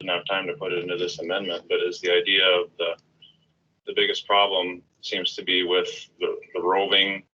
didn't have time to put it into this amendment, but is the idea of the biggest problem seems to be with the roving.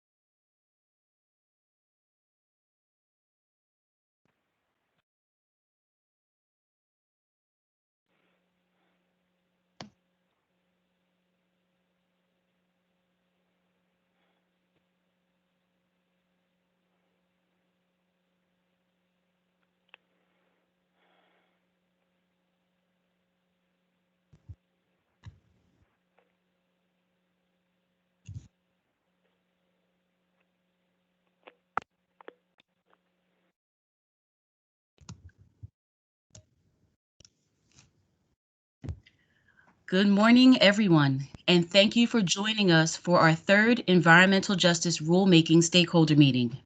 Good morning, everyone, and thank you for joining us for our third Environmental Justice Rulemaking Stakeholder meeting.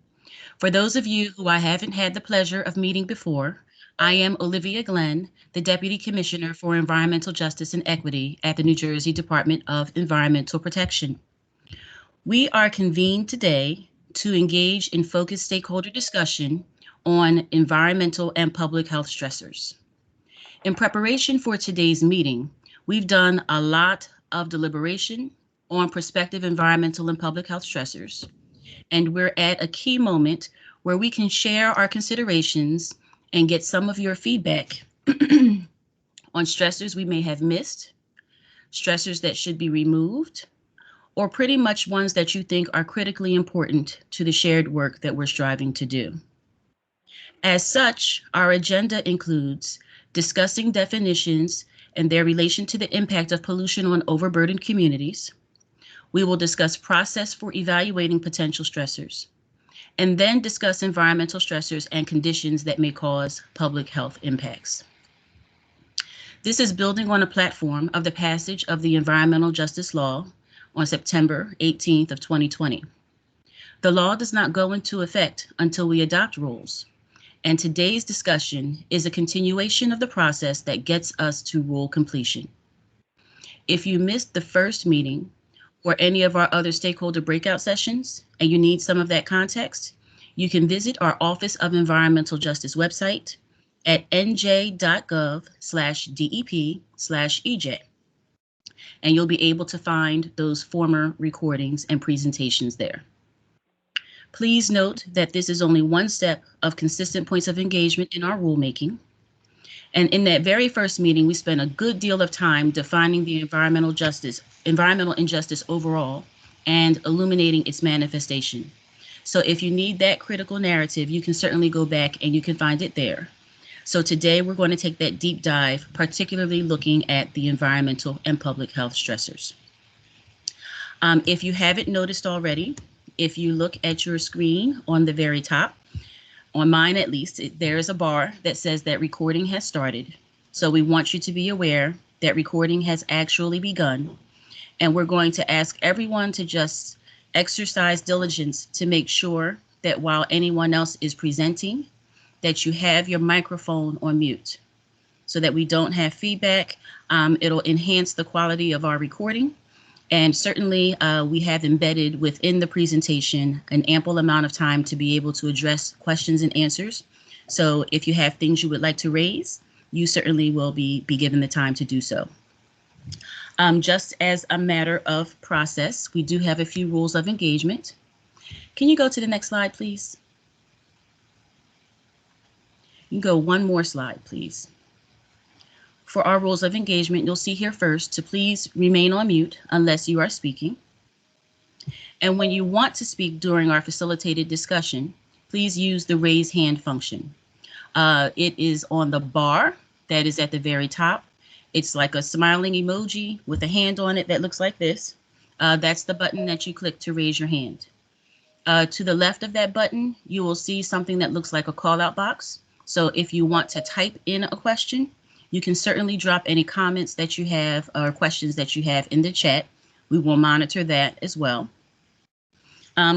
For those of you who I haven't had the pleasure of meeting before, I am Olivia Glenn, the Deputy Commissioner for Environmental Justice and Equity at the New Jersey Department of Environmental Protection. We are convened today to engage in focused stakeholder discussion on environmental and public health stressors. In preparation for today's meeting, we've done a lot of deliberation on prospective environmental and public health stressors, and we're at a key moment where we can share our considerations and get some of your feedback on stressors we may have missed, stressors that should be removed, or pretty much ones that you think are critically important to the shared work that we're striving to do. As such, our agenda includes discussing definitions and their relation to the impact of pollution on overburdened communities. We will discuss process for evaluating potential stressors, and then discuss environmental stressors and conditions that may cause public health impacts. This is building on a platform of the passage of the Environmental Justice Law on September 18th of 2020. The law does not go into effect until we adopt rules, and today's discussion is a continuation of the process that gets us to rule completion. If you missed the first meeting or any of our other stakeholder breakout sessions and you need some of that context, you can visit our Office of Environmental Justice website at nj.gov/DEP/EJ, and you'll be able to find those former recordings and presentations there. Please note that this is only one step of consistent points of engagement in our rulemaking. And in that very first meeting, we spent a good deal of time defining the environmental injustice overall and illuminating its manifestation. So if you need that critical narrative, you can certainly go back and you can find it there. So today we're going to take that deep dive, particularly looking at the environmental and public health stressors. If you haven't noticed already, if you look at your screen on the very top, on mine at least, there is a bar that says that recording has started. So we want you to be aware that recording has actually begun. And we're going to ask everyone to just exercise diligence to make sure that while anyone else is presenting, that you have your microphone on mute so that we don't have feedback. It'll enhance the quality of our recording. And certainly we have embedded within the presentation an ample amount of time to be able to address questions and answers. So if you have things you would like to raise, you certainly will be given the time to do so. Just as a matter of process, we do have a few rules of engagement. Can you go to the next slide, please? You can go one more slide, please. For our rules of engagement, you'll see here first to please remain on mute unless you are speaking. And when you want to speak during our facilitated discussion, please use the raise hand function. It is on the bar that is at the very top. It's like a smiling emoji with a hand on it that looks like this. That's the button that you click to raise your hand. To the left of that button, you will see something that looks like a call out box. So if you want to type in a question, you can certainly drop any comments that you have or questions that you have in the chat. We will monitor that as well.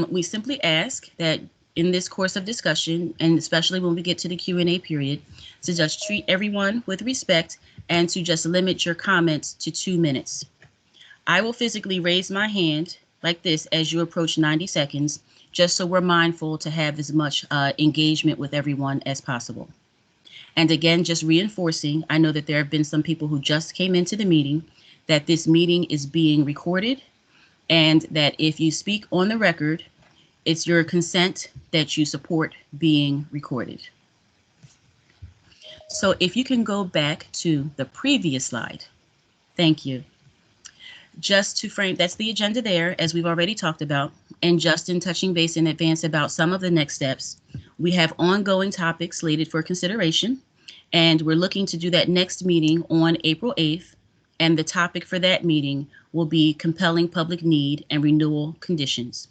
We simply ask that in this course of discussion, and especially when we get to the Q&A period, to just treat everyone with respect and to just limit your comments to 2 minutes. I will physically raise my hand like this as you approach 90 seconds, just so we're mindful to have as much engagement with everyone as possible. And again, just reinforcing, I know that there have been some people who just came into the meeting, that this meeting is being recorded, and that if you speak on the record, it's your consent that you support being recorded. So if you can go back to the previous slide. Thank you. Just to frame, that's the agenda there, as we've already talked about. And just in touching base in advance about some of the next steps, we have ongoing topics slated for consideration, and we're looking to do that next meeting on April 8th. And the topic for that meeting will be compelling public need and renewal conditions.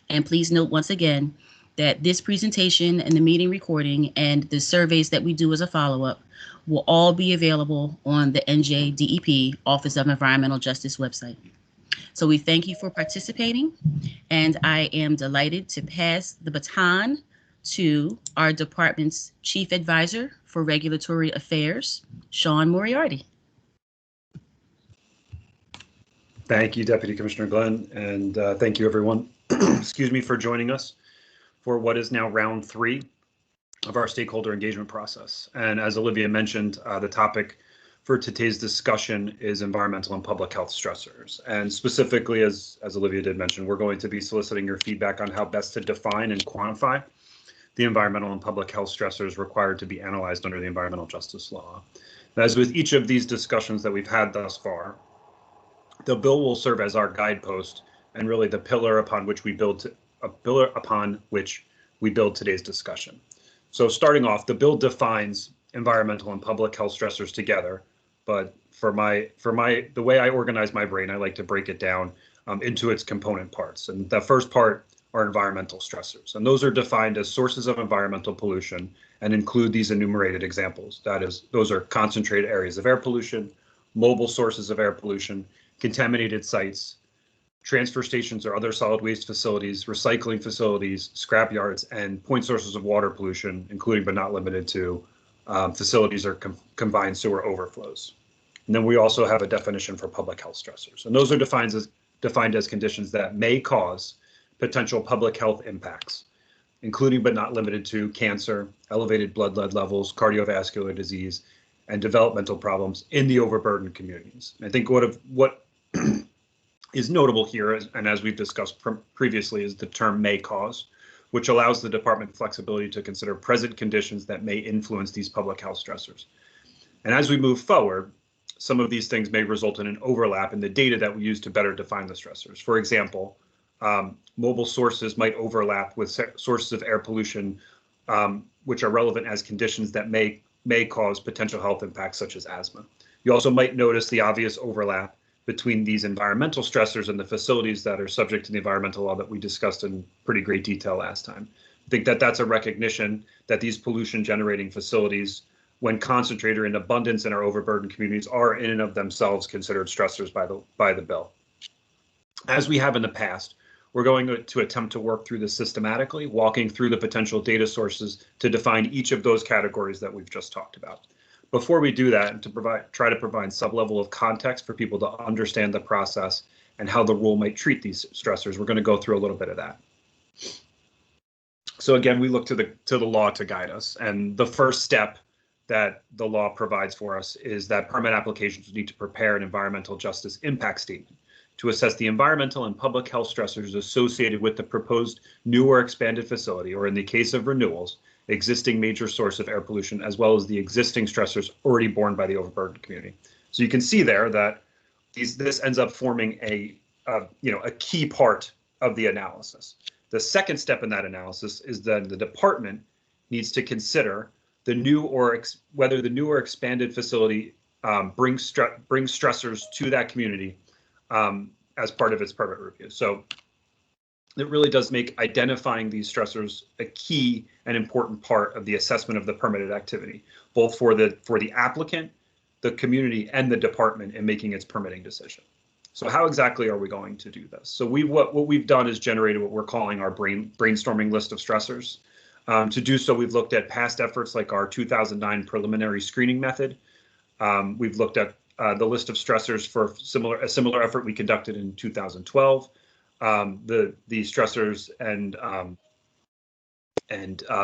And please note once again that this presentation and the meeting recording and the surveys that we do as a follow-up will all be available on the NJDEP Office of Environmental Justice website. So we thank you for participating, and I am delighted to pass the baton to our department's Chief Advisor for Regulatory Affairs, Sean Moriarty. Thank you, Deputy Commissioner Glenn, and thank you everyone, excuse me, for joining us for what is now round 3 of our stakeholder engagement process. And as Olivia mentioned, the topic for today's discussion is environmental and public health stressors. And specifically, as Olivia did mention, we're going to be soliciting your feedback on how best to define and quantify the environmental and public health stressors required to be analyzed under the environmental justice law. As with each of these discussions that we've had thus far, the bill will serve as our guidepost and really the pillar upon which we build today's discussion. So starting off, the bill defines environmental and public health stressors together, but the way I organize my brain, I like to break it down into its component parts. And the first part are environmental stressors, and those are defined as sources of environmental pollution and include these enumerated examples. That is, those are concentrated areas of air pollution, mobile sources of air pollution, contaminated sites, transfer stations or other solid waste facilities, recycling facilities, scrap yards, and point sources of water pollution, including but not limited to facilities or combined sewer overflows. And then we also have a definition for public health stressors. And those are defined as conditions that may cause potential public health impacts, including but not limited to cancer, elevated blood lead levels, cardiovascular disease, and developmental problems in the overburdened communities. And I think what is notable here, and as we've discussed previously, is the term may cause, which allows the department flexibility to consider present conditions that may influence these public health stressors. And as we move forward, some of these things may result in an overlap in the data that we use to better define the stressors. For example, mobile sources might overlap with sources of air pollution, which are relevant as conditions that may cause potential health impacts such as asthma. You also might notice the obvious overlap between these environmental stressors and the facilities that are subject to the environmental law that we discussed in pretty great detail last time. I think that that's a recognition that these pollution generating facilities, when concentrated in abundance in our overburdened communities, are in and of themselves considered stressors by the bill. As we have in the past, we're going to attempt to work through this systematically, walking through the potential data sources to define each of those categories that we've just talked about. Before we do that, and to try to provide some level of context for people to understand the process and how the rule might treat these stressors, we're going to go through a little bit of that. So again, we look to the law to guide us, and the first step that the law provides for us is that permit applications need to prepare an environmental justice impact statement to assess the environmental and public health stressors associated with the proposed new or expanded facility, or in the case of renewals, existing major source of air pollution, as well as the existing stressors already borne by the overburdened community. So you can see there that this ends up forming a key part of the analysis. The second step in that analysis is that the department needs to consider whether the new or expanded facility brings stressors to that community as part of its permit review. So it really does make identifying these stressors a key and important part of the assessment of the permitted activity, both for the applicant, the community, and the department in making its permitting decision. So how exactly are we going to do this? So what we've done is generated what we're calling our brainstorming list of stressors. To do so, we've looked at past efforts like our 2009 preliminary screening method. We've looked at the list of stressors for a similar effort we conducted in 2012. The stressors and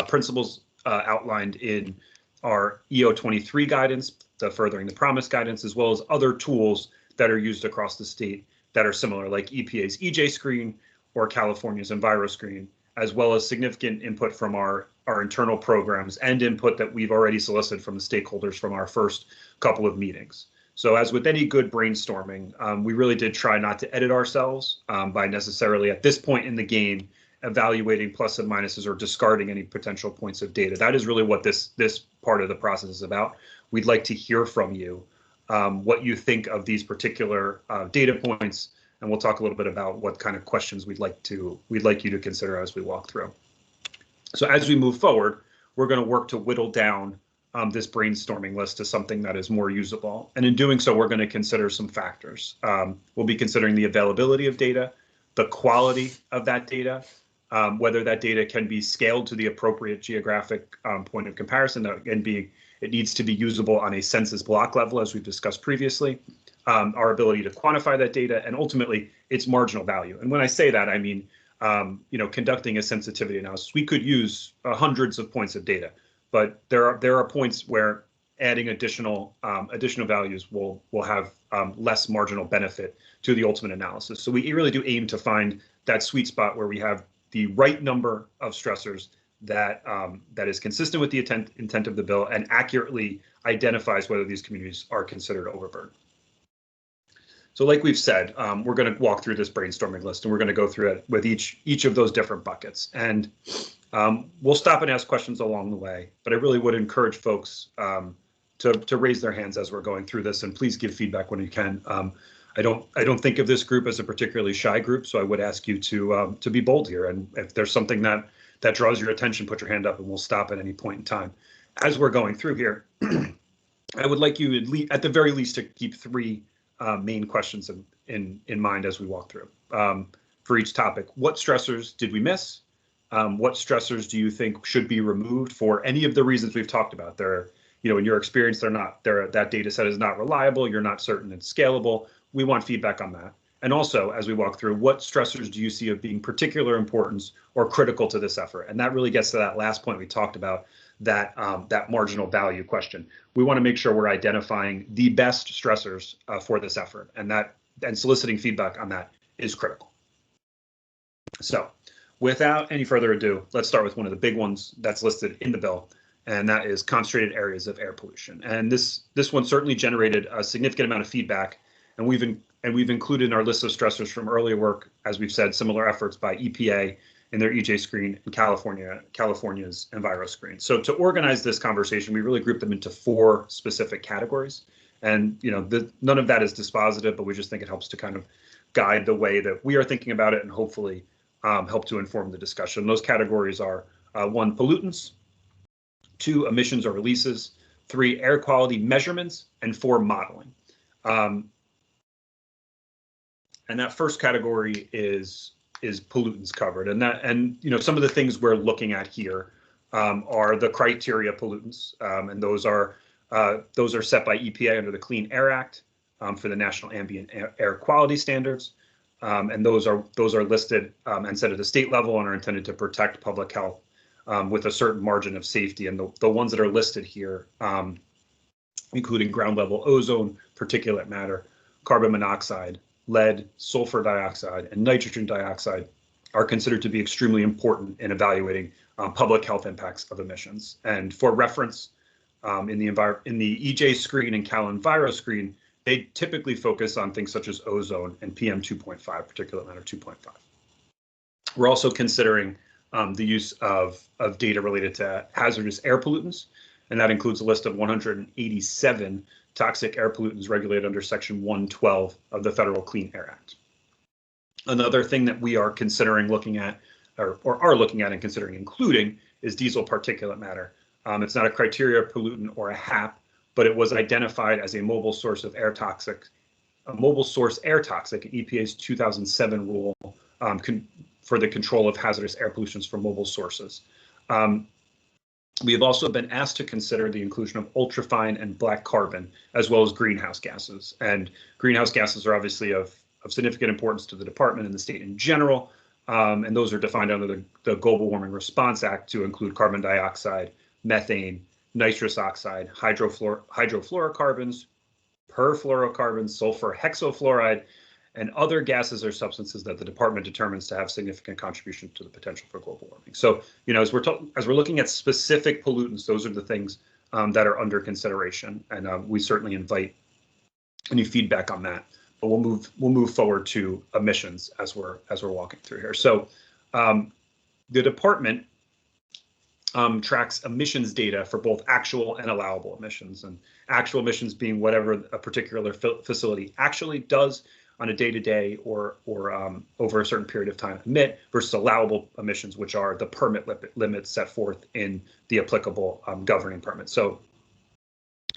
principles outlined in our EO23 guidance, the Furthering the Promise guidance, as well as other tools that are used across the state that are similar, like EPA's EJ screen or California's EnviroScreen, as well as significant input from our internal programs and input that we've already solicited from the stakeholders from our first couple of meetings. So as with any good brainstorming, we really did try not to edit ourselves by necessarily at this point in the game evaluating plus and minuses or discarding any potential points of data. That is really what this part of the process is about. We'd like to hear from you what you think of these particular data points, and we'll talk a little bit about what kind of questions we'd like you to consider as we walk through. So as we move forward, we're going to work to whittle down this brainstorming list to something that is more usable. And in doing so, we're going to consider some factors. We'll be considering the availability of data, the quality of that data, whether that data can be scaled to the appropriate geographic point of comparison, it needs to be usable on a census block level, as we've discussed previously, our ability to quantify that data, and ultimately its marginal value. And when I say that, I mean, conducting a sensitivity analysis. We could use hundreds of points of data, but there are points where adding additional values will have less marginal benefit to the ultimate analysis. So we really do aim to find that sweet spot where we have the right number of stressors that is consistent with the intent of the bill and accurately identifies whether these communities are considered overburdened. So like we've said, we're going to walk through this brainstorming list, and we're going to go through it with each of those different buckets. And we'll stop and ask questions along the way, but I really would encourage folks to raise their hands as we're going through this, and please give feedback when you can. I don't think of this group as a particularly shy group, so I would ask you to be bold here. And if there's something that draws your attention, put your hand up, and we'll stop at any point in time. As we're going through here, I would like you at the very least to keep three main questions in mind as we walk through for each topic. What stressors did we miss? What stressors do you think should be removed for any of the reasons we've talked about? In your experience, that data set is not reliable. You're not certain it's scalable. We want feedback on that. And also, as we walk through, what stressors do you see of being particular importance or critical to this effort? And that really gets to that last point we talked about, that marginal value question. We want to make sure we're identifying the best stressors for this effort, and soliciting feedback on that is critical. So without any further ado, let's start with one of the big ones that's listed in the bill, and that is concentrated areas of air pollution. And this one certainly generated a significant amount of feedback, and we've included in our list of stressors from earlier work, as we've said, similar efforts by EPA in their EJ screen and California's EnviroScreen. So to organize this conversation, we really grouped them into 4 specific categories. And none of that is dispositive, but we just think it helps to kind of guide the way that we are thinking about it, and hopefully help to inform the discussion. Those categories are 1, pollutants, 2, emissions or releases, 3, air quality measurements, and 4, modeling. And that first category is pollutants covered, and some of the things we're looking at here are the criteria pollutants, and those are set by EPA under the Clean Air Act for the National Ambient Air Quality Standards, and those are listed and set at the state level and are intended to protect public health with a certain margin of safety. And the ones that are listed here, including ground level ozone, particulate matter, carbon monoxide, lead, sulfur dioxide, and nitrogen dioxide, are considered to be extremely important in evaluating public health impacts of emissions. And for reference, in the EJ screen and Cal EnviroScreen, they typically focus on things such as ozone and PM 2.5, particulate matter 2.5. We're also considering the use of data related to hazardous air pollutants, and that includes a list of 187 toxic air pollutants regulated under Section 112 of the Federal Clean Air Act. Another thing that we are considering looking at, or are looking at and considering including, is diesel particulate matter. It's not a criteria pollutant or a HAP, but it was identified as a mobile source air toxic in EPA's 2007 rule for the control of hazardous air pollutions from mobile sources. We have also been asked to consider the inclusion of ultrafine and black carbon, as well as greenhouse gases. And greenhouse gases are obviously of significant importance to the department and the state in general, and those are defined under the Global Warming Response Act to include carbon dioxide, methane, nitrous oxide, hydrofluorocarbons, perfluorocarbons, sulfur hexafluoride, and other gases or substances that the department determines to have significant contribution to the potential for global warming. So, as we're looking at specific pollutants, those are the things that are under consideration, and we certainly invite any feedback on that. But we'll move forward to emissions as we're walking through here. So, the department tracks emissions data for both actual and allowable emissions, and actual emissions being whatever a particular facility actually does on a day-to-day or over a certain period of time emit, versus allowable emissions, which are the permit limits set forth in the applicable governing permit. So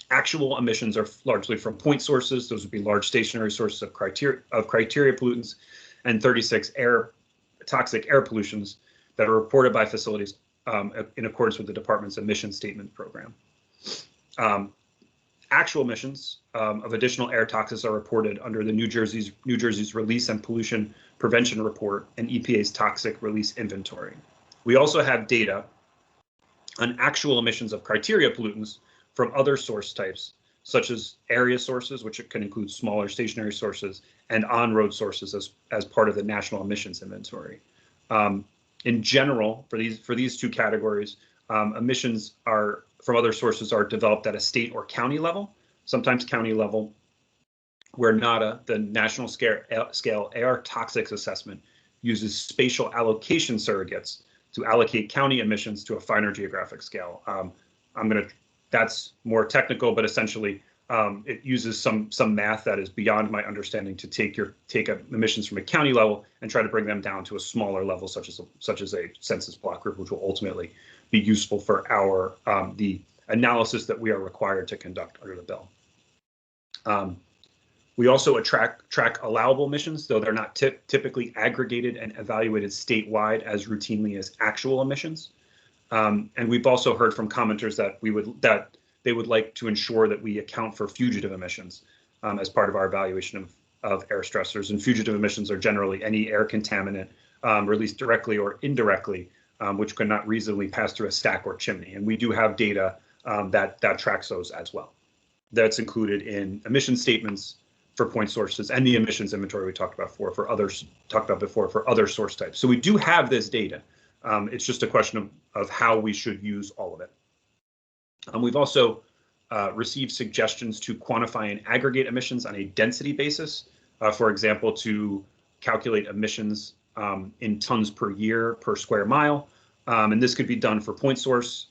actual emissions are largely from point sources. Those would be large stationary sources of criteria pollutants, and 36 toxic air pollutions that are reported by facilities in accordance with the department's emission statement program. Actual emissions of additional air toxins are reported under the New Jersey's Release and Pollution Prevention Report and EPA's Toxic Release Inventory. We also have data on actual emissions of criteria pollutants from other source types, such as area sources, which can include smaller stationary sources, and on-road sources as part of the National Emissions Inventory. In general, for these two categories, emissions from other sources are developed at a state or county level, sometimes county level, where NADA, the National Scale Air Toxics Assessment, uses spatial allocation surrogates to allocate county emissions to a finer geographic scale. That's more technical, but essentially it uses some math that is beyond my understanding to take emissions from a county level and try to bring them down to a smaller level, such as a census block group, which will ultimately be useful for the analysis that we are required to conduct under the bill. We also track allowable emissions, though they're not typically aggregated and evaluated statewide as routinely as actual emissions. And we've also heard from commenters that they would like to ensure that we account for fugitive emissions as part of our evaluation of air stressors. And fugitive emissions are generally any air contaminant released directly or indirectly, which could not reasonably pass through a stack or chimney. And we do have data that tracks those as well. That's included in emission statements for point sources and the emissions inventory we talked about before for other source types. So we do have this data. It's just a question of how we should use all of it. We've also received suggestions to quantify and aggregate emissions on a density basis, for example, to calculate emissions in tons per year per square mile. And this could be done for point sources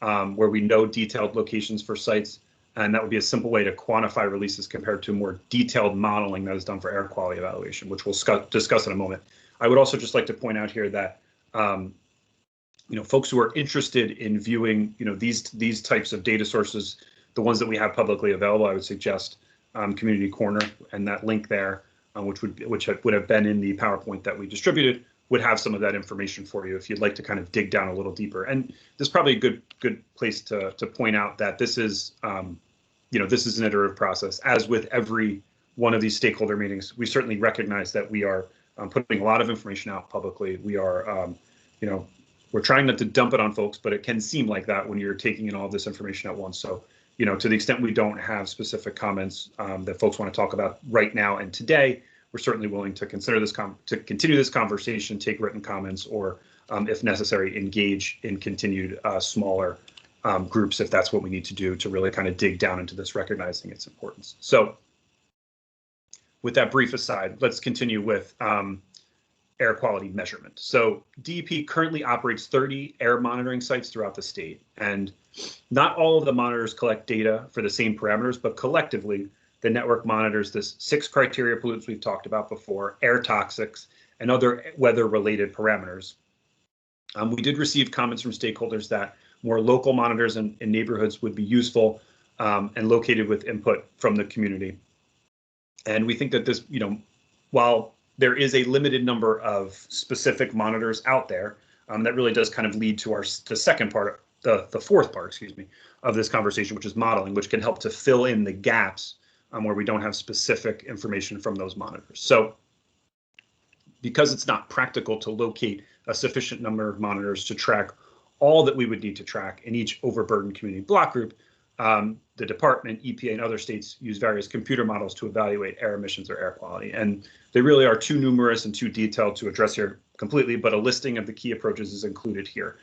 where we know detailed locations for sites. And that would be a simple way to quantify releases compared to more detailed modeling that is done for air quality evaluation, which we'll discuss in a moment. I would also just like to point out here that folks who are interested in viewing these types of data sources, the ones that we have publicly available, I would suggest Community Corner, and that link there, which would have been in the PowerPoint that we distributed, would have some of that information for you if you'd like to kind of dig down a little deeper. And this is probably a good place to point out that this is this is an iterative process. As with every one of these stakeholder meetings, we certainly recognize that we are putting a lot of information out publicly. We are we're trying not to dump it on folks, but it can seem like that when you're taking in all of this information at once. So, to the extent we don't have specific comments that folks want to talk about right now and today, we're certainly willing to consider this to continue this conversation, take written comments, or if necessary, engage in continued smaller groups if that's what we need to do to really kind of dig down into this, recognizing its importance. So with that brief aside, let's continue with air quality measurement. So DEP currently operates 30 air monitoring sites throughout the state, and not all of the monitors collect data for the same parameters, but collectively, the network monitors this 6 criteria pollutants we've talked about before, air toxics, and other weather-related parameters. We did receive comments from stakeholders that more local monitors in neighborhoods would be useful and located with input from the community. And we think that this, while there is a limited number of specific monitors out there, that really does kind of lead to the second part, the fourth part, of this conversation, which is modeling, which can help to fill in the gaps where we don't have specific information from those monitors. So because it's not practical to locate a sufficient number of monitors to track all that we would need to track in each overburdened community block group. The department, EPA, and other states use various computer models to evaluate air emissions or air quality. And they really are too numerous and too detailed to address here completely, but a listing of the key approaches is included here.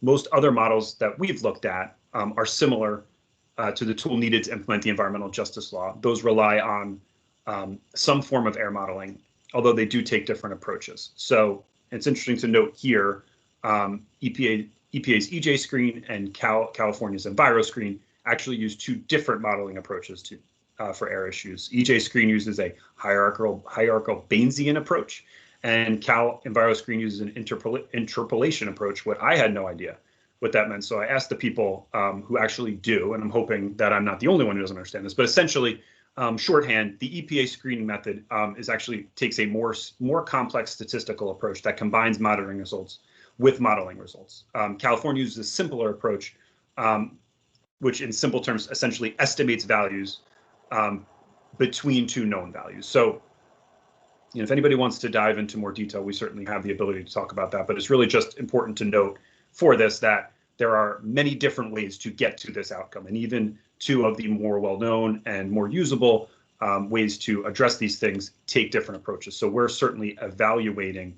Most other models that we've looked at are similar to the tool needed to implement the environmental justice law. Those rely on some form of air modeling, although they do take different approaches. So it's interesting to note here, EPA's EJ screen and California's Enviro screen actually use two different modeling approaches for air issues. EJ screen uses a hierarchical Bayesian approach, and Enviro screen uses an interpolation approach, what I had no idea what that meant. So I asked the people who actually do, and I'm hoping that I'm not the only one who doesn't understand this, but essentially, shorthand, the EPA screening method takes a more complex statistical approach that combines monitoring results with modeling results. California uses a simpler approach, which in simple terms essentially estimates values between two known values. So, if anybody wants to dive into more detail, we certainly have the ability to talk about that, but it's really just important to note for this that there are many different ways to get to this outcome, and even two of the more well-known and more usable ways to address these things take different approaches. So we're certainly evaluating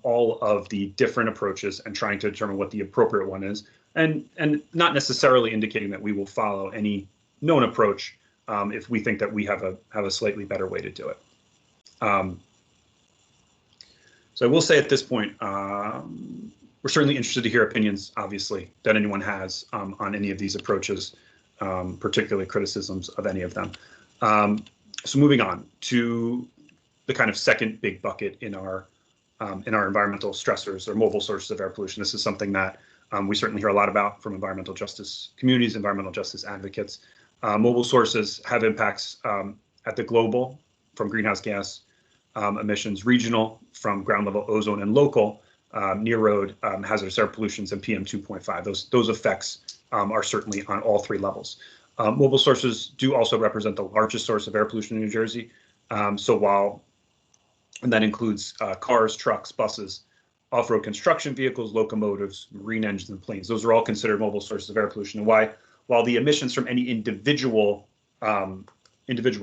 all of the different approaches and trying to determine what the appropriate one is, and not necessarily indicating that we will follow any known approach if we think that we have a slightly better way to do it. So I will say at this point, we're certainly interested to hear opinions, obviously, that anyone has on any of these approaches, particularly criticisms of any of them. So moving on to the kind of second big bucket in our environmental stressors or mobile sources of air pollution. This is something that we certainly hear a lot about from environmental justice communities, environmental justice advocates. Mobile sources have impacts at the global from greenhouse gas emissions, regional from ground level ozone, and local near road hazardous air pollutions and PM 2.5. Those effects are certainly on all three levels. Mobile sources do also represent the largest source of air pollution in New Jersey. And that includes cars, trucks, buses, off-road construction vehicles, locomotives, marine engines, and planes. Those are all considered mobile sources of air pollution. And while the emissions from any individual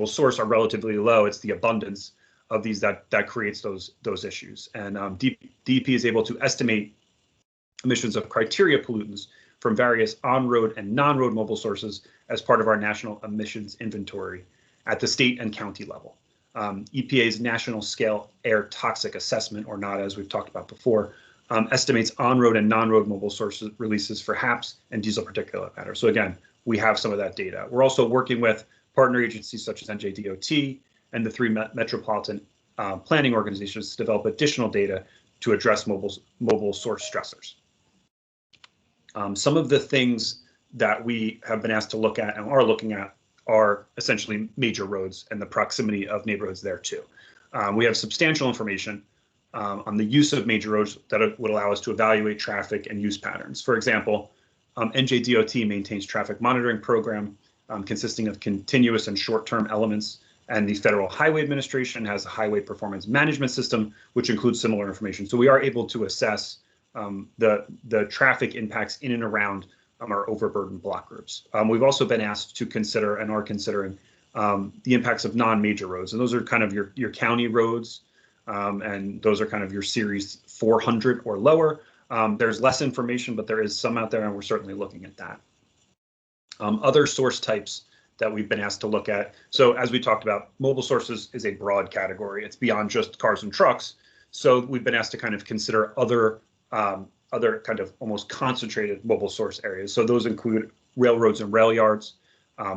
source are relatively low, it's the abundance of these that creates those issues. And DEP is able to estimate emissions of criteria pollutants from various on-road and non-road mobile sources as part of our national emissions inventory at the state and county level. EPA's National Scale Air Toxic Assessment, or NADA, as we've talked about before, estimates on-road and non-road mobile sources releases for HAPs and diesel particulate matter. So again, we have some of that data. We're also working with partner agencies such as NJDOT and the three metropolitan planning organizations to develop additional data to address mobile source stressors. Some of the things that we have been asked to look at and are looking at are essentially major roads and the proximity of neighborhoods there too. We have substantial information on the use of major roads that would allow us to evaluate traffic and use patterns. For example, NJDOT maintains traffic monitoring program consisting of continuous and short-term elements, and the Federal Highway Administration has a highway performance management system, which includes similar information. So we are able to assess the traffic impacts in and around our overburdened block groups. We've also been asked to consider and are considering the impacts of non-major roads, and those are kind of your county roads, and those are kind of your series 400 or lower. There's less information, but there is some out there, and we're certainly looking at that. Other source types that we've been asked to look at. So as we talked about, mobile sources is a broad category. It's beyond just cars and trucks. So we've been asked to kind of consider other kind of almost concentrated mobile source areas. So those include railroads and rail yards.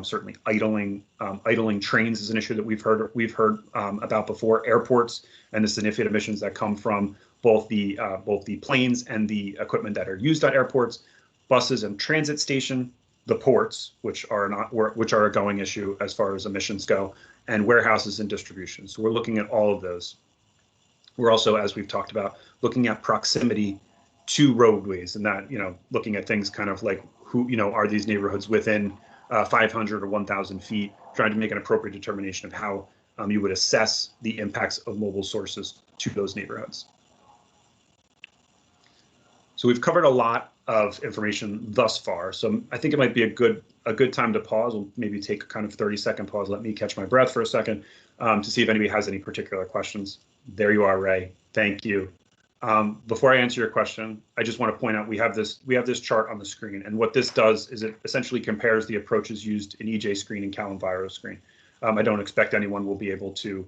Certainly idling trains is an issue that we've heard about before. Airports and the significant emissions that come from both the planes and the equipment that are used at airports, buses and transit station, the ports, which are a going issue as far as emissions go, and warehouses and distribution. So we're looking at all of those. We're also, as we've talked about, looking at proximity to roadways, and that, looking at things kind of like are these neighborhoods within 500 or 1,000 feet, trying to make an appropriate determination of how you would assess the impacts of mobile sources to those neighborhoods. So we've covered a lot of information thus far. So I think it might be a good time to pause. We'll maybe take a kind of 30-second pause. Let me catch my breath for a second to see if anybody has any particular questions. There you are, Ray. Thank you. Before I answer your question, I just want to point out we have this chart on the screen, and what this does is it essentially compares the approaches used in EJ Screen and CalEnviro Screen. I don't expect anyone will be able to,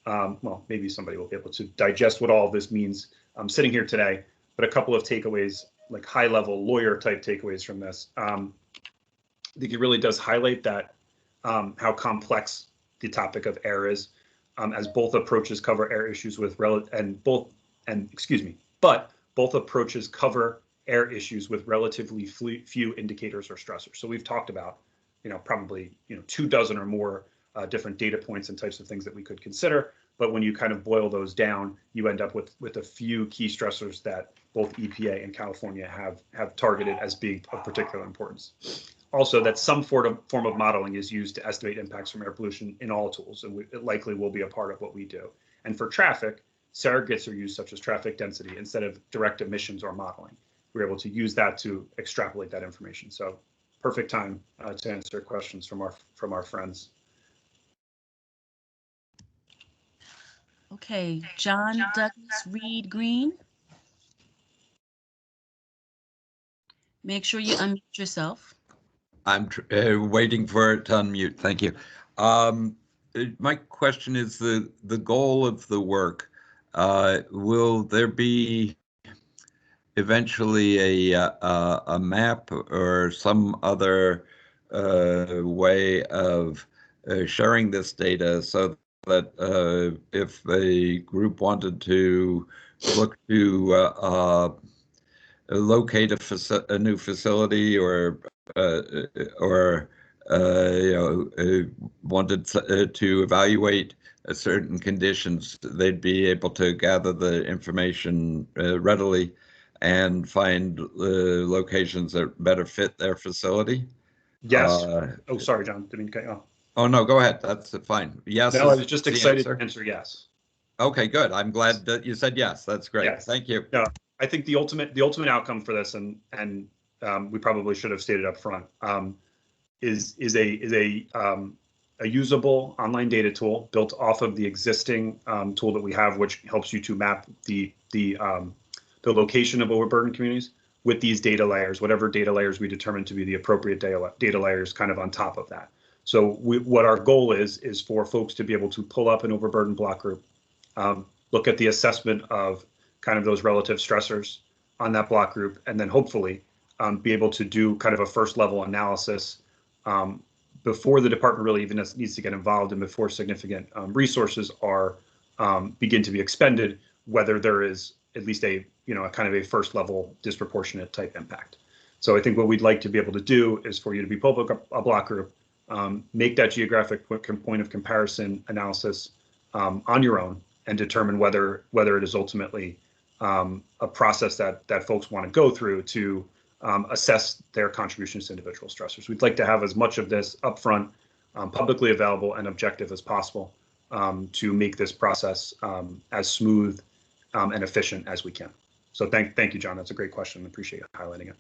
well, maybe somebody will be able to digest what all of this means sitting here today, but a couple of takeaways, like high-level lawyer-type takeaways from this. I think it really does highlight that how complex the topic of error is, as both approaches cover error issues with but both approaches cover error issues with relatively few indicators or stressors. So we've talked about, probably 24 or more different data points and types of things that we could consider. But when you kind of boil those down, you end up with a few key stressors that both EPA and California have targeted as being of particular importance. Also, that some form of modeling is used to estimate impacts from air pollution in all tools, and it likely will be a part of what we do. And for traffic, surrogates are used, such as traffic density, instead of direct emissions or modeling. We're able to use that to extrapolate that information. So perfect time to answer questions from our friends. Okay, John Douglas Reed Green. Make sure you unmute yourself. I'm waiting for it to unmute. Thank you. My question is the goal of the work. Will there be eventually a map or some other way of sharing this data so that if a group wanted to look to locate a new facility or wanted to evaluate certain conditions, they'd be able to gather the information readily and find locations that better fit their facility? Yes. Oh, sorry, John. Didn't mean to cut you off. Oh, no, go ahead. That's fine. Yes. No, I was just excited to answer yes. Okay, good. I'm glad that you said yes. That's great. Yes. Thank you. Yeah, I think the ultimate outcome for this, and we probably should have stated up front, is a usable online data tool built off of the existing tool that we have, which helps you to map the location of overburdened communities with these data layers, whatever data layers we determine to be the appropriate data layers kind of on top of that. So what our goal is for folks to be able to pull up an overburdened block group, look at the assessment of kind of those relative stressors on that block group, and then hopefully be able to do kind of a first level analysis before the department really even needs to get involved and before significant resources are begin to be expended, whether there is at least a kind of a first level disproportionate type impact. So I think what we'd like to be able to do is for you to be pull up a block group, make that geographic point of comparison analysis on your own, and determine whether it is ultimately a process that folks want to go through to assess their contributions to individual stressors. We'd like to have as much of this upfront, publicly available and objective as possible to make this process as smooth and efficient as we can. So thank you, John. That's a great question. I appreciate you highlighting it.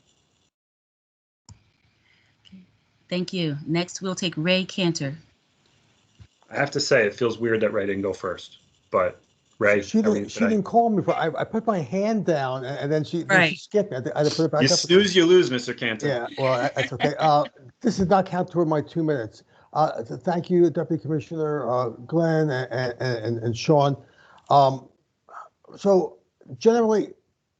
Thank you. Next, we'll take Ray Cantor. I have to say, it feels weird that Ray didn't go first, but Ray, she didn't call me. I put my hand down, and then she skipped me. I had to put it back up. You snooze, you lose, Mr. Cantor. Yeah, well, that's okay. This does not count toward my 2 minutes. Thank you, Deputy Commissioner Glenn and Sean. So generally,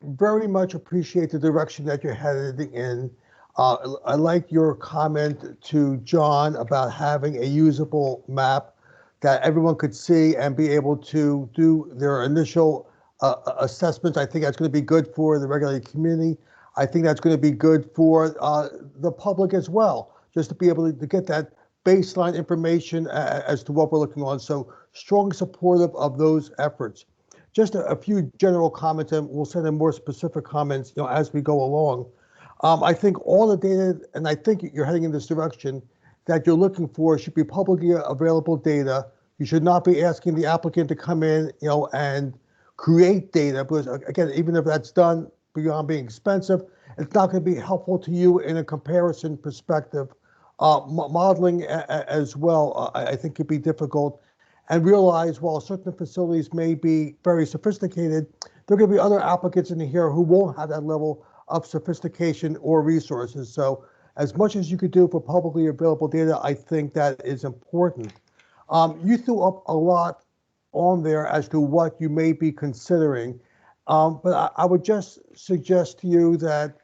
very much appreciate the direction that you're heading in. I like your comment to John about having a usable map that everyone could see and be able to do their initial assessments. I think that's going to be good for the regulated community. I think that's going to be good for the public as well, just to be able to get that baseline information as to what we're looking on. So strong supportive of those efforts. Just a few general comments, and we'll send in more specific comments, as we go along. I think all the data, and I think you're heading in this direction, that you're looking for should be publicly available data. You should not be asking the applicant to come in, and create data, because again, even if that's done beyond being expensive, it's not going to be helpful to you in a comparison perspective. Modeling as well, I think could be difficult. And realize while certain facilities may be very sophisticated, there are going to be other applicants in here who won't have that level of sophistication or resources. So as much as you could do for publicly available data, I think that is important. You threw up a lot on there as to what you may be considering. But I would just suggest to you that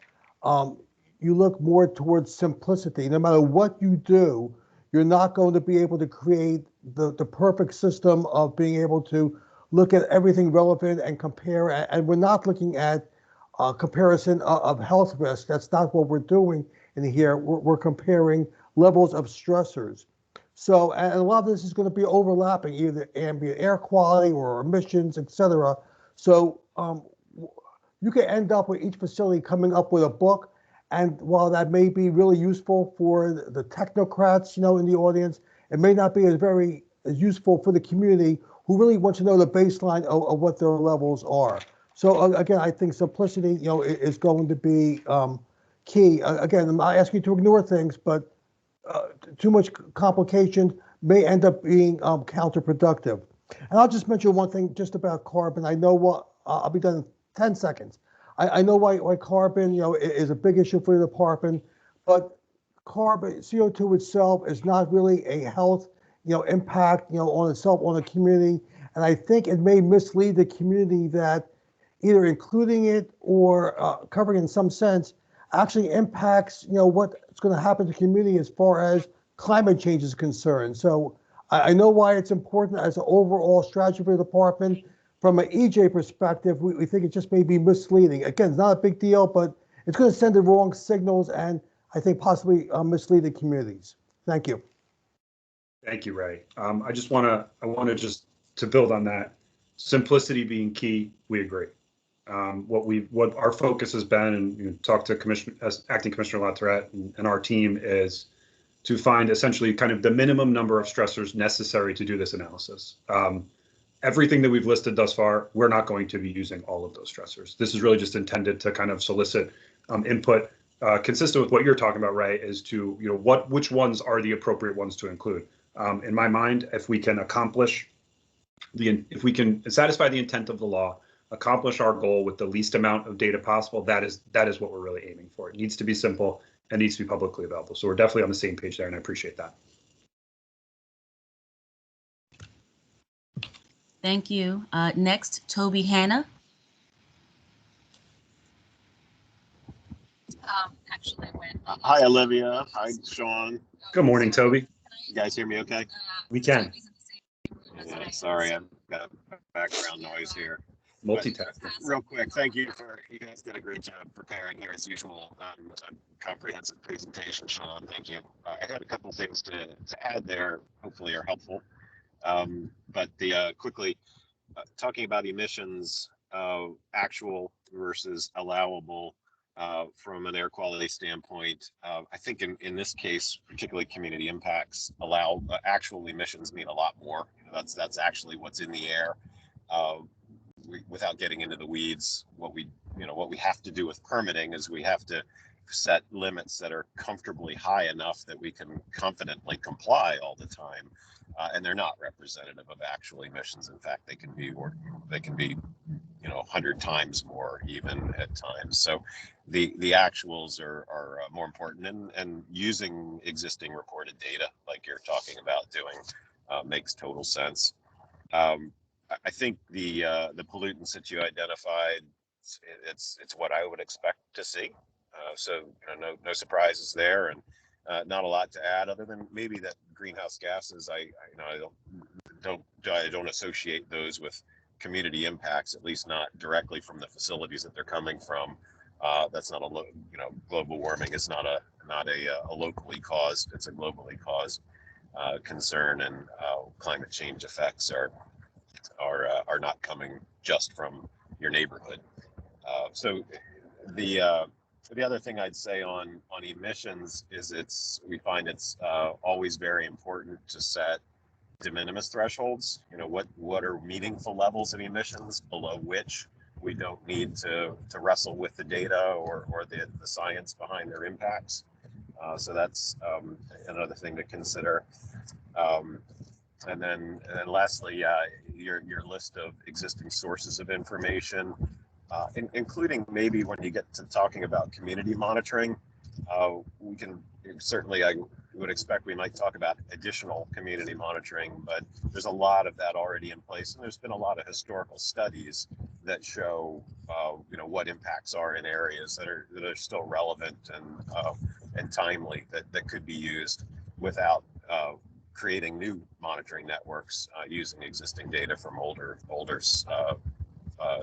you look more towards simplicity. No matter what you do, you're not going to be able to create the perfect system of being able to look at everything relevant and compare. And we're not looking at comparison of health risk. That's not what we're doing in here. We're comparing levels of stressors. So, and a lot of this is going to be overlapping, either ambient air quality or emissions, et cetera. So you can end up with each facility coming up with a book. And while that may be really useful for the technocrats, in the audience, it may not be as useful for the community who really wants to know the baseline of what their levels are. So again, I think simplicity, is going to be key. Again, I'm not asking you to ignore things, but too much complication may end up being counterproductive. And I'll just mention one thing just about carbon. I know what, I'll be done in 10 seconds. I know why carbon, is a big issue for the department, but carbon, CO2 itself is not really a health, impact, on itself, on the community. And I think it may mislead the community that either including it or covering it in some sense actually impacts, what's going to happen to the community as far as climate change is concerned. So I know why it's important as an overall strategy for the department. From an EJ perspective, we think it just may be misleading. Again, it's not a big deal, but it's going to send the wrong signals and I think possibly mislead the communities. Thank you. Thank you, Ray. I want to build on that. Simplicity being key, we agree. What our focus has been, and talk to Acting Commissioner Latourette and our team, is to find essentially kind of the minimum number of stressors necessary to do this analysis. Everything that we've listed thus far, we're not going to be using all of those stressors. This is really just intended to kind of solicit input consistent with what you're talking about, Ray, as to which ones are the appropriate ones to include. In my mind, if we can satisfy the intent of the law, accomplish our goal with the least amount of data possible, that is what we're really aiming for. It needs to be simple and needs to be publicly available. So we're definitely on the same page there, and I appreciate that. Thank you. Next, Toby Hanna. Hi, Olivia. Hi, Sean. Good morning, Toby. You guys hear me okay? We can. Yeah, sorry, I've got background noise here. Multitasking. Real quick, you guys did a great job preparing here as usual. A comprehensive presentation, Sean. Thank you. I had a couple things to add there, hopefully are helpful. But quickly, talking about emissions, actual versus allowable from an air quality standpoint, I think in this case, particularly community impacts, actual emissions mean a lot more. That's actually what's in the air. Without getting into the weeds, what we have to do with permitting is we have to set limits that are comfortably high enough that we can confidently comply all the time, and they're not representative of actual emissions. In fact, they can be 100 times more even at times. So the actuals are more important, and using existing reported data like you're talking about doing makes total sense. I think the pollutants that you identified, it's what I would expect to see. So no surprises there, and not a lot to add other than maybe that greenhouse gases. I don't associate those with community impacts, at least not directly from the facilities that they're coming from. That's not global warming is not a locally caused. It's a globally caused concern, and climate change effects are not coming just from your neighborhood. So the other thing I'd say on emissions is we find it's always very important to set de minimis thresholds. What are meaningful levels of emissions below which we don't need to wrestle with the data or the science behind their impacts. So that's another thing to consider. And then lastly, your list of existing sources of information, including maybe when you get to talking about community monitoring, we can certainly, I would expect we might talk about additional community monitoring, but there's a lot of that already in place. And there's been a lot of historical studies that show, what impacts are in areas that are still relevant and timely that could be used without creating new monitoring networks using existing data from older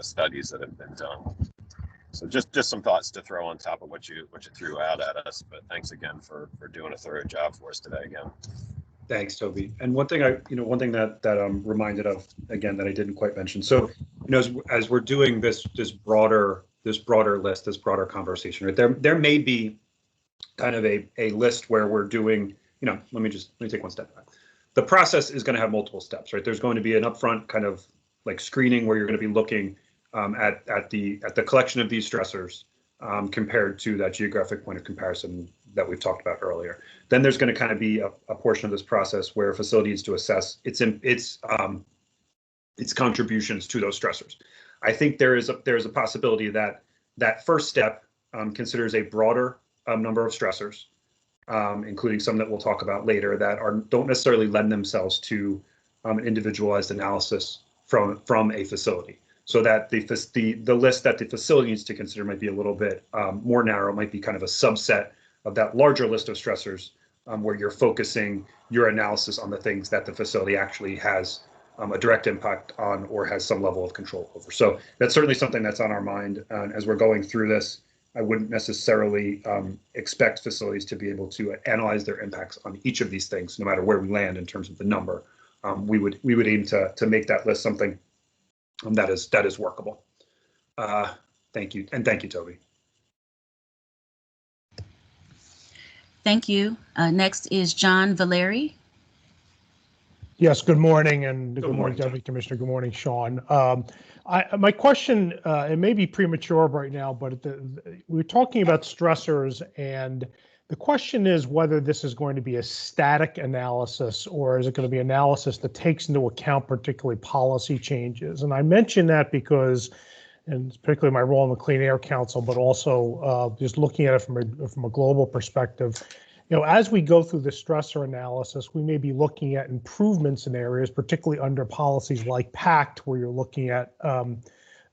studies that have been done. So just some thoughts to throw on top of what you threw out at us. But thanks again for doing a thorough job for us today again. Thanks, Toby. And one thing that I'm reminded of again that I didn't quite mention. So as we're doing this broader list, this broader conversation, right? There may be kind of a list where we're doing, let me take one step back. The process is going to have multiple steps, right? There's going to be an upfront kind of like screening where you're going to be looking at the collection of these stressors compared to that geographic point of comparison that we've talked about earlier. Then there's going to kind of be a portion of this process where a facility needs to assess its contributions to those stressors. I think there is a possibility that first step considers a broader number of stressors, including some that we'll talk about later that don't necessarily lend themselves to an individualized analysis from a facility. So that the list that the facility needs to consider might be a little bit more narrow, might be kind of a subset of that larger list of stressors where you're focusing your analysis on the things that the facility actually has a direct impact on or has some level of control over. So that's certainly something that's on our mind. As we're going through this, I wouldn't necessarily expect facilities to be able to analyze their impacts on each of these things, no matter where we land in terms of the number. We would aim to make that list something that is workable. Thank you, and thank you, Toby. Thank you. Next is John Valeri. Yes, good morning, and Good good morning, morning, Deputy Commissioner. Good morning, Sean. My question, it may be premature right now, but we're talking about stressors, and the question is whether this is going to be a static analysis or is it going to be analysis that takes into account particularly policy changes. And I mention that because, and particularly my role in the Clean Air Council, but also just looking at it from a global perspective, as we go through the stressor analysis, we may be looking at improvements in areas, particularly under policies like PACT, where you're looking at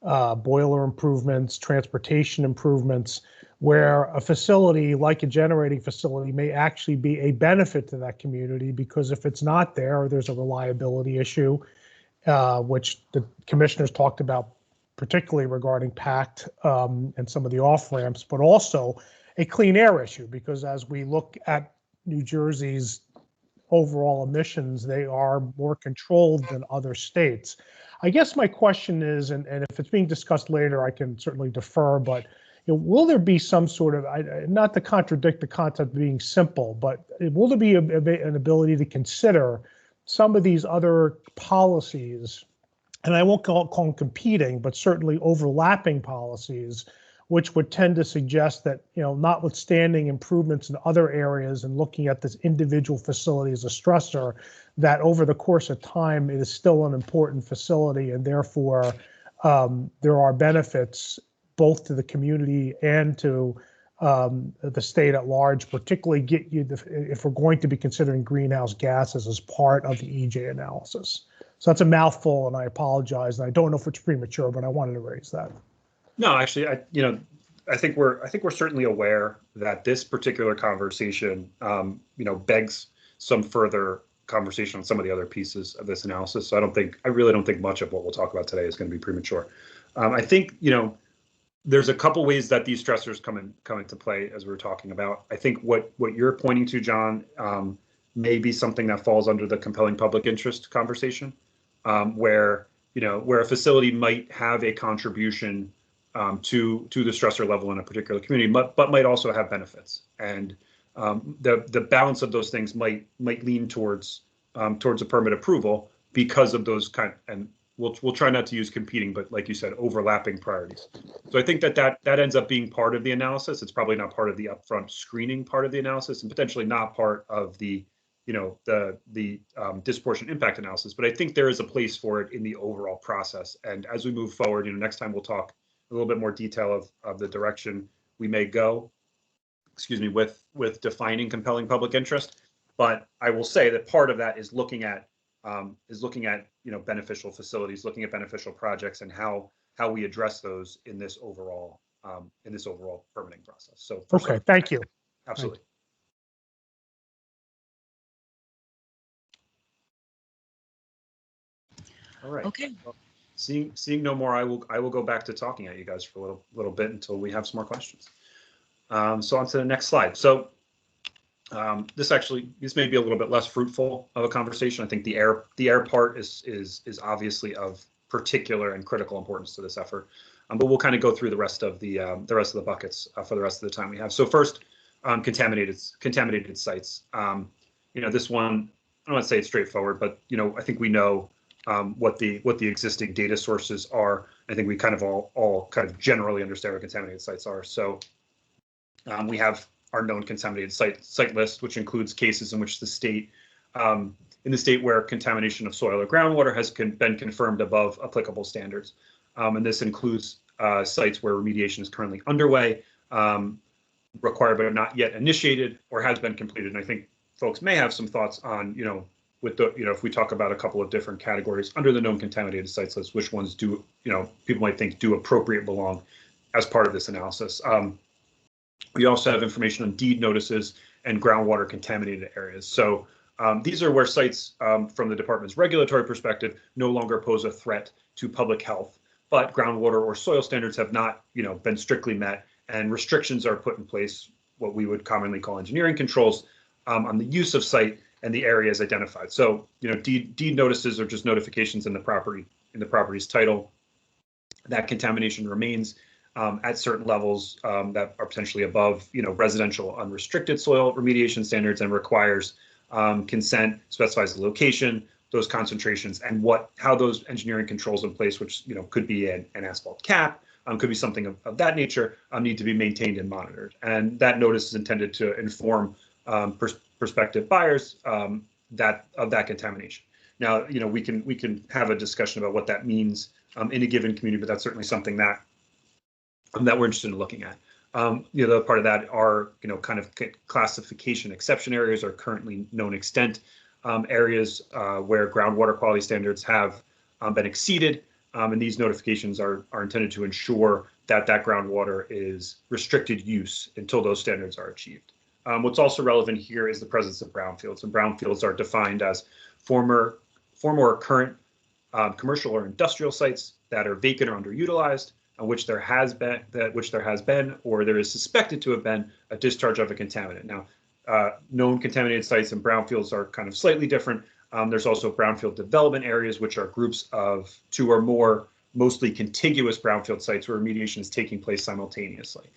boiler improvements, transportation improvements, where a facility like a generating facility may actually be a benefit to that community, because if it's not there, there's a reliability issue, which the commissioners talked about, particularly regarding PACT and some of the off-ramps, but also a clean air issue, because as we look at New Jersey's overall emissions, they are more controlled than other states. I guess my question is, and if it's being discussed later, I can certainly defer, but will there be some sort of, not to contradict the concept of being simple, but will there be an ability to consider some of these other policies, and I won't call them competing, but certainly overlapping policies, which would tend to suggest that, notwithstanding improvements in other areas and looking at this individual facility as a stressor, that over the course of time, it is still an important facility, and therefore there are benefits both to the community and to the state at large, particularly if we're going to be considering greenhouse gases as part of the EJ analysis. So that's a mouthful, and I apologize. And I don't know if it's premature, but I wanted to raise that. No, actually, I think we're certainly aware that this particular conversation, begs some further conversation on some of the other pieces of this analysis. So I really don't think much of what we'll talk about today is going to be premature. I think, there's a couple ways that these stressors come into play, as we were talking about. I think what you're pointing to, John, may be something that falls under the compelling public interest conversation, where a facility might have a contribution to the stressor level in a particular community, but might also have benefits, and the balance of those things might lean towards a permit approval because of those and we'll try not to use competing, but like you said, overlapping priorities. So I think that ends up being part of the analysis. It's probably not part of the upfront screening part of the analysis, and potentially not part of the disproportionate impact analysis. But I think there is a place for it in the overall process. And as we move forward, next time we'll talk a little bit more detail of the direction we may go, with defining compelling public interest. But I will say that part of that is looking at beneficial facilities, looking at beneficial projects, and how we address those in this overall permitting process. So okay, thank you. Absolutely. All right. Okay. Well, seeing no more, I will go back to talking at you guys for a little bit until we have some more questions. So on to the next slide. So this may be a little bit less fruitful of a conversation. I think the air part is obviously of particular and critical importance to this effort. But we'll kind of go through the rest of the buckets for the rest of the time we have. So first, contaminated sites. This one, I don't want to say it's straightforward, but I think we know what the existing data sources are. I think we kind of all kind of generally understand what contaminated sites are. So we have our known contaminated site list, which includes cases in which the state where contamination of soil or groundwater has been confirmed above applicable standards. And this includes sites where remediation is currently underway, required but not yet initiated, or has been completed. And I think folks may have some thoughts on, if we talk about a couple of different categories under the known contaminated sites list, which ones do, people might think do appropriate belong as part of this analysis. We also have information on deed notices and groundwater contaminated areas. So these are where sites, from the department's regulatory perspective, no longer pose a threat to public health, but groundwater or soil standards have not, been strictly met, and restrictions are put in place, what we would commonly call engineering controls, on the use of site and the areas identified. So, deed notices are just notifications in the property's title that contamination remains at certain levels that are potentially above, residential unrestricted soil remediation standards, and requires consent, specifies the location, those concentrations, and how those engineering controls in place, which could be an asphalt cap, could be something of that nature, need to be maintained and monitored. And that notice is intended to inform prospective buyers of that contamination. Now, we can have a discussion about what that means in a given community, but that's certainly something that we're interested in looking at. The other part of that are, kind of classification exception areas, or currently known extent areas where groundwater quality standards have been exceeded. And these notifications are intended to ensure that groundwater is restricted use until those standards are achieved. What's also relevant here is the presence of brownfields, and brownfields are defined as former or current commercial or industrial sites that are vacant or underutilized, on which there has been or there is suspected to have been a discharge of a contaminant. Now, known contaminated sites and brownfields are kind of slightly different. There's also brownfield development areas, which are groups of 2 or more mostly contiguous brownfield sites where remediation is taking place simultaneously.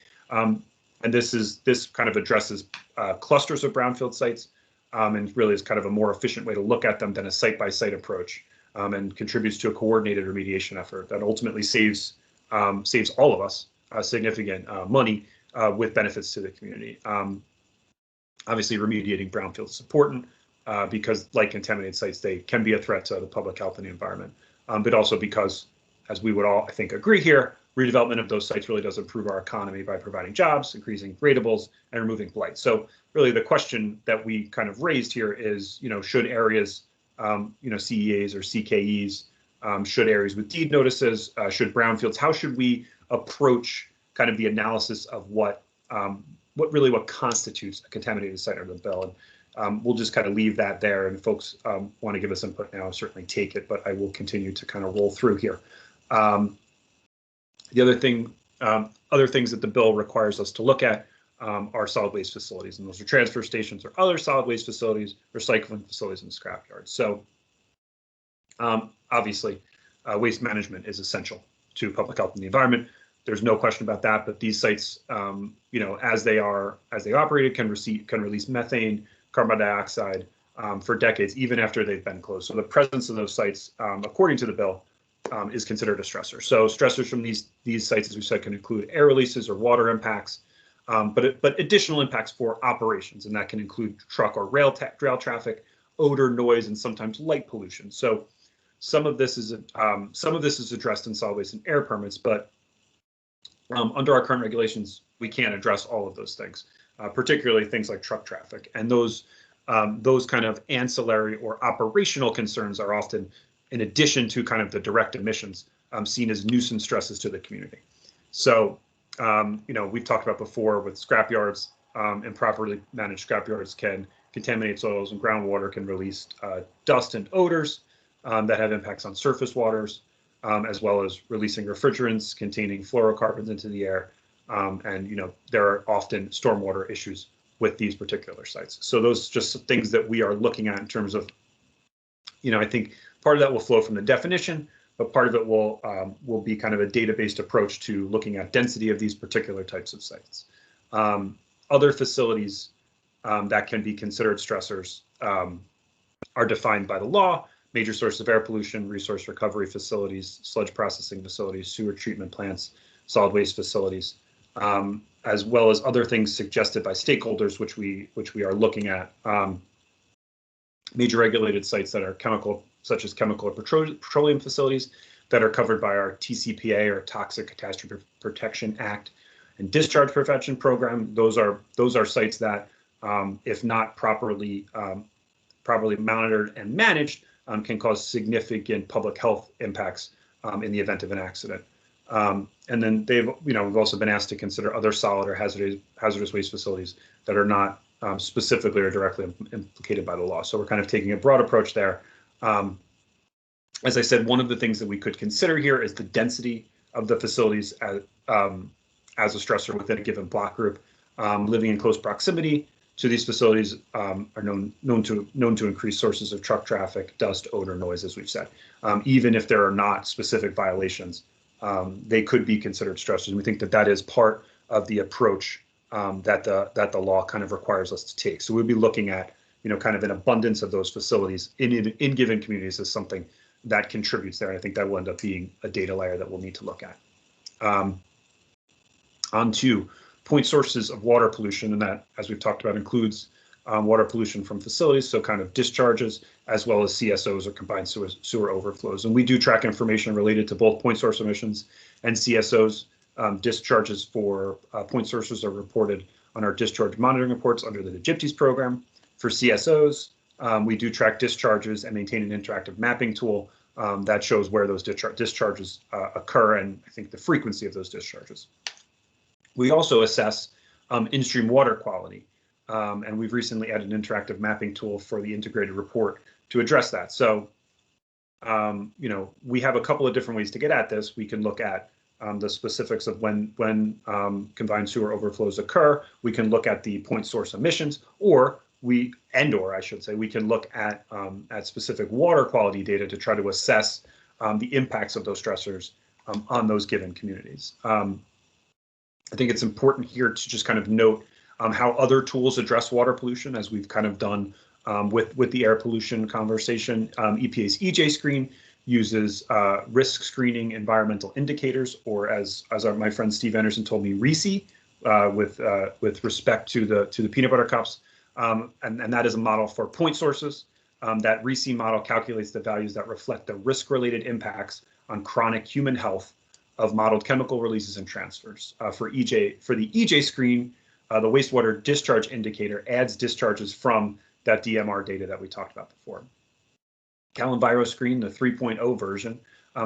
And this kind of addresses clusters of brownfield sites, and really is kind of a more efficient way to look at them than a site-by-site approach, and contributes to a coordinated remediation effort that ultimately saves all of us significant money with benefits to the community. Obviously, remediating brownfields is important because, like contaminated sites, they can be a threat to the public health and the environment, but also because, as we would all, I think, agree here, redevelopment of those sites really does improve our economy by providing jobs, increasing ratables, and removing blight. So really the question that we kind of raised here is, should areas, CEAs or CKEs, should areas with deed notices, should brownfields, how should we approach kind of the analysis of what constitutes a contaminated site under the bill? And we'll just kind of leave that there, and folks want to give us input now, certainly take it, but I will continue to kind of roll through here. The other things that the bill requires us to look at are solid waste facilities, and those are transfer stations or other solid waste facilities, recycling facilities, and scrap yards. So obviously, waste management is essential to public health and the environment. There's no question about that. But these sites, as they operated, can release methane, carbon dioxide for decades, even after they've been closed. So the presence of those sites, according to the bill, is considered a stressor. So stressors from these sites, as we said, can include air releases or water impacts, but additional impacts for operations, and that can include truck or rail traffic, odor, noise, and sometimes light pollution. So some of this is addressed in solid waste and air permits, but under our current regulations, we can't address all of those things, particularly things like truck traffic. And those kind of ancillary or operational concerns are often, in addition to kind of the direct emissions, seen as nuisance stresses to the community. So, we've talked about before with scrapyards, improperly managed scrapyards can contaminate soils, and groundwater can release dust and odors that have impacts on surface waters, as well as releasing refrigerants containing fluorocarbons into the air. And there are often stormwater issues with these particular sites. So those are just things that we are looking at in terms of, I think part of that will flow from the definition, but part of it will be kind of a data-based approach to looking at density of these particular types of sites. Other facilities that can be considered stressors are defined by the law: major source of air pollution, resource recovery facilities, sludge processing facilities, sewer treatment plants, solid waste facilities, as well as other things suggested by stakeholders, which we are looking at. Major regulated sites that are chemical, such as chemical or petroleum facilities that are covered by our TCPA, or Toxic Catastrophe Protection Act, and discharge prevention program. Those are sites that, if not properly monitored and managed, can cause significant public health impacts in the event of an accident. And then we've also been asked to consider other solid or hazardous waste facilities that are not specifically or directly implicated by the law. So we're kind of taking a broad approach there. As I said, one of the things that we could consider here is the density of the facilities as a stressor within a given block group. Living in close proximity to these facilities are known to increase sources of truck traffic, dust, odor, noise, as we've said. Even if there are not specific violations, they could be considered stressors. And we think that is part of the approach that the law kind of requires us to take. So we'll be looking at, kind of an abundance of those facilities in given communities as something that contributes there. And I think that will end up being a data layer that we'll need to look at. On to point sources of water pollution, and that, as we've talked about, includes water pollution from facilities, so kind of discharges, as well as CSOs, or combined sewer overflows. And we do track information related to both point source emissions and CSOs. Discharges for point sources are reported on our discharge monitoring reports under the GIPTES program. For CSOs, we do track discharges and maintain an interactive mapping tool that shows where those discharges occur, and I think the frequency of those discharges. We also assess in-stream water quality, and we've recently added an interactive mapping tool for the integrated report to address that. So, we have a couple of different ways to get at this. We can look at the specifics of when combined sewer overflows occur. We can look at the point source emissions, or I should say, we can look at specific water quality data to try to assess the impacts of those stressors on those given communities. I think it's important here to just kind of note how other tools address water pollution, as we've kind of done with the air pollution conversation. EPA's EJ screen uses risk screening environmental indicators, or as my friend Steve Anderson told me, RISI, with respect to the peanut butter cups, and that is a model for point sources. That RISI model calculates the values that reflect the risk-related impacts on chronic human health of modeled chemical releases and transfers. For the EJ screen, the wastewater discharge indicator adds discharges from that DMR data that we talked about before. CalEnviro screen, the 3.0 version,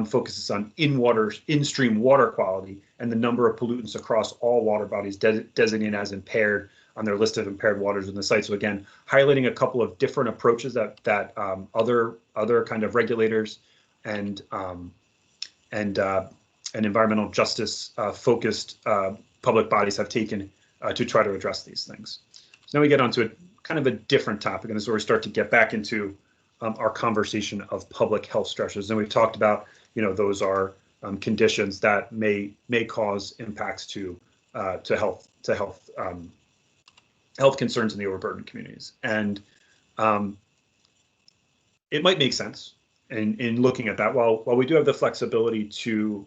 focuses on in-stream water quality and the number of pollutants across all water bodies designated as impaired on their list of impaired waters in the site. So again, highlighting a couple of different approaches that other kind of regulators and environmental justice focused public bodies have taken to try to address these things. So now we get onto a kind of a different topic, and this is where we start to get back into our conversation of public health stressors. And we've talked about, those are conditions that may cause impacts to health concerns in the overburdened communities. And it might make sense in looking at that. While we do have the flexibility to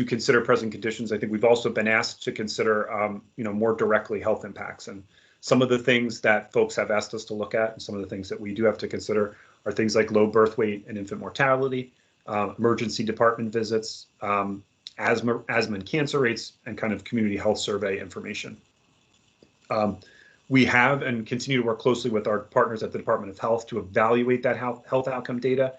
consider present conditions, I think we've also been asked to consider more directly health impacts. And some of the things that folks have asked us to look at, and some of the things that we do have to consider, are things like low birth weight and infant mortality, emergency department visits, asthma and cancer rates, and kind of community health survey information. We have and continue to work closely with our partners at the Department of Health to evaluate that health outcome data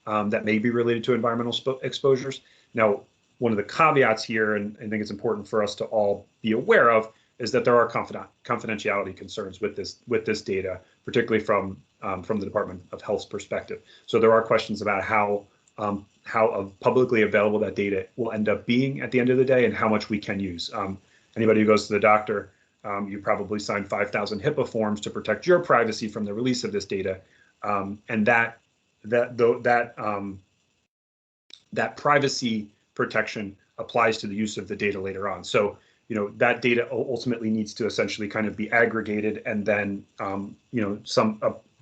that may be related to environmental exposures. Now, one of the caveats here, and I think it's important for us to all be aware of, is that there are confidentiality concerns with this data, particularly from the Department of Health's perspective. So there are questions about how publicly available that data will end up being at the end of the day, and how much we can use. Anybody who goes to the doctor, you probably signed 5,000 HIPAA forms to protect your privacy from the release of this data, and that privacy protection applies to the use of the data later on. So that data ultimately needs to essentially kind of be aggregated, and then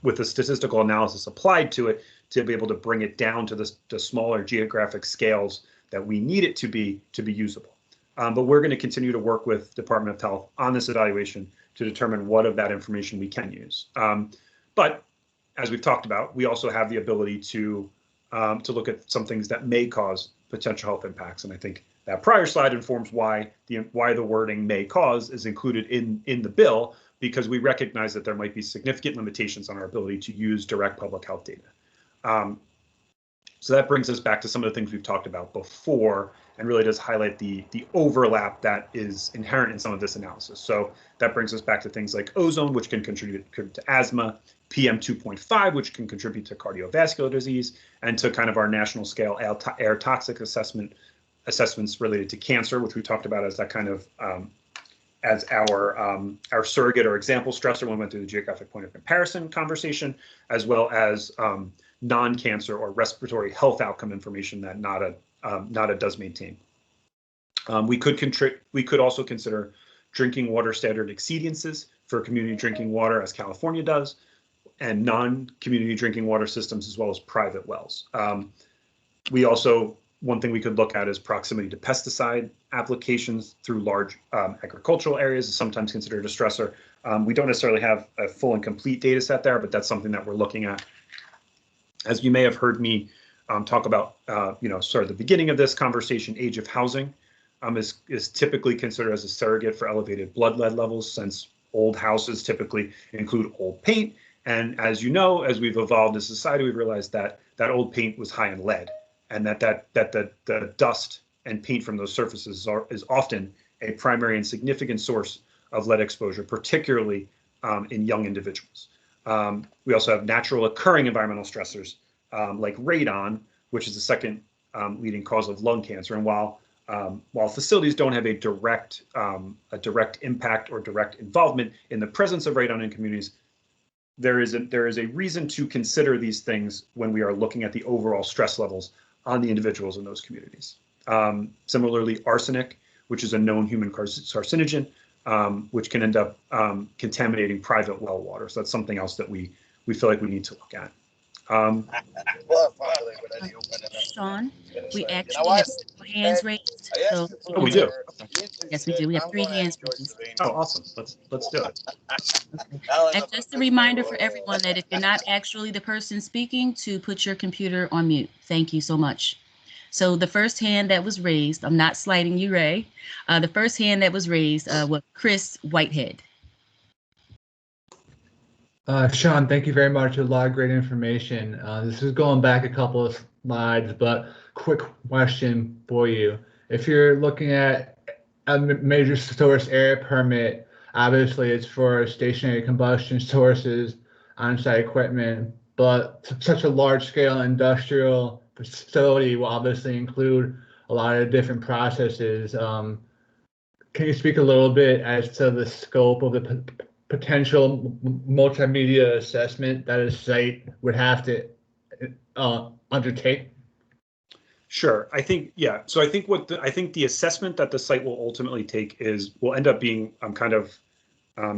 with the statistical analysis applied to it to be able to bring it down to the smaller geographic scales that we need it to be usable. But we're going to continue to work with Department of Health on this evaluation to determine what of that information we can use. But as we've talked about, we also have the ability to look at some things that may cause potential health impacts. And I think that prior slide informs why the wording "may cause" is included in the bill, because we recognize that there might be significant limitations on our ability to use direct public health data. So that brings us back to some of the things we've talked about before, and really does highlight the overlap that is inherent in some of this analysis. So that brings us back to things like ozone, which can contribute to asthma, PM 2.5, which can contribute to cardiovascular disease, and to kind of our national scale air toxic assessments related to cancer, which we talked about as that kind of as our surrogate or example stressor when we went through the geographic point of comparison conversation, as well as non-cancer or respiratory health outcome information that NADA does maintain. We could also consider drinking water standard exceedances for community drinking water, as California does, and non-community drinking water systems, as well as private wells. One thing we could look at is proximity to pesticide applications through large agricultural areas is sometimes considered a stressor. We don't necessarily have a full and complete data set there, but that's something that we're looking at. As you may have heard me talk about, sort of the beginning of this conversation, age of housing is typically considered as a surrogate for elevated blood lead levels, since old houses typically include old paint. And as you know, as we've evolved as a society, we've realized that old paint was high in lead, and that the dust and paint from those surfaces is often a primary and significant source of lead exposure, particularly in young individuals. We also have natural occurring environmental stressors like radon, which is the second leading cause of lung cancer. And while facilities don't have a direct impact or direct involvement in the presence of radon in communities, there is a reason to consider these things when we are looking at the overall stress levels on the individuals in those communities. Similarly, arsenic, which is a known human carcinogen, which can end up contaminating private well water. So that's something else that we feel like we need to look at. Sean, we actually have hands raised. So we do. Yes, we do. We have 3 hands raised. Oh, awesome. Let's do it. Okay. And just a reminder for everyone that if you're not actually the person speaking, to put your computer on mute. Thank you so much. So the first hand that was raised, I'm not slighting you, Ray. The first hand that was raised was Chris Whitehead. Sean, thank you very much. A lot of great information. This is going back a couple of slides, but quick question for you. If you're looking at a major source area permit, obviously it's for stationary combustion sources, on-site equipment, but such a large-scale industrial facility will obviously include a lot of different processes. Can you speak a little bit as to the scope of the potential multimedia assessment that a site would have to undertake? Sure. I think, yeah. So I think the assessment that the site will ultimately take will end up being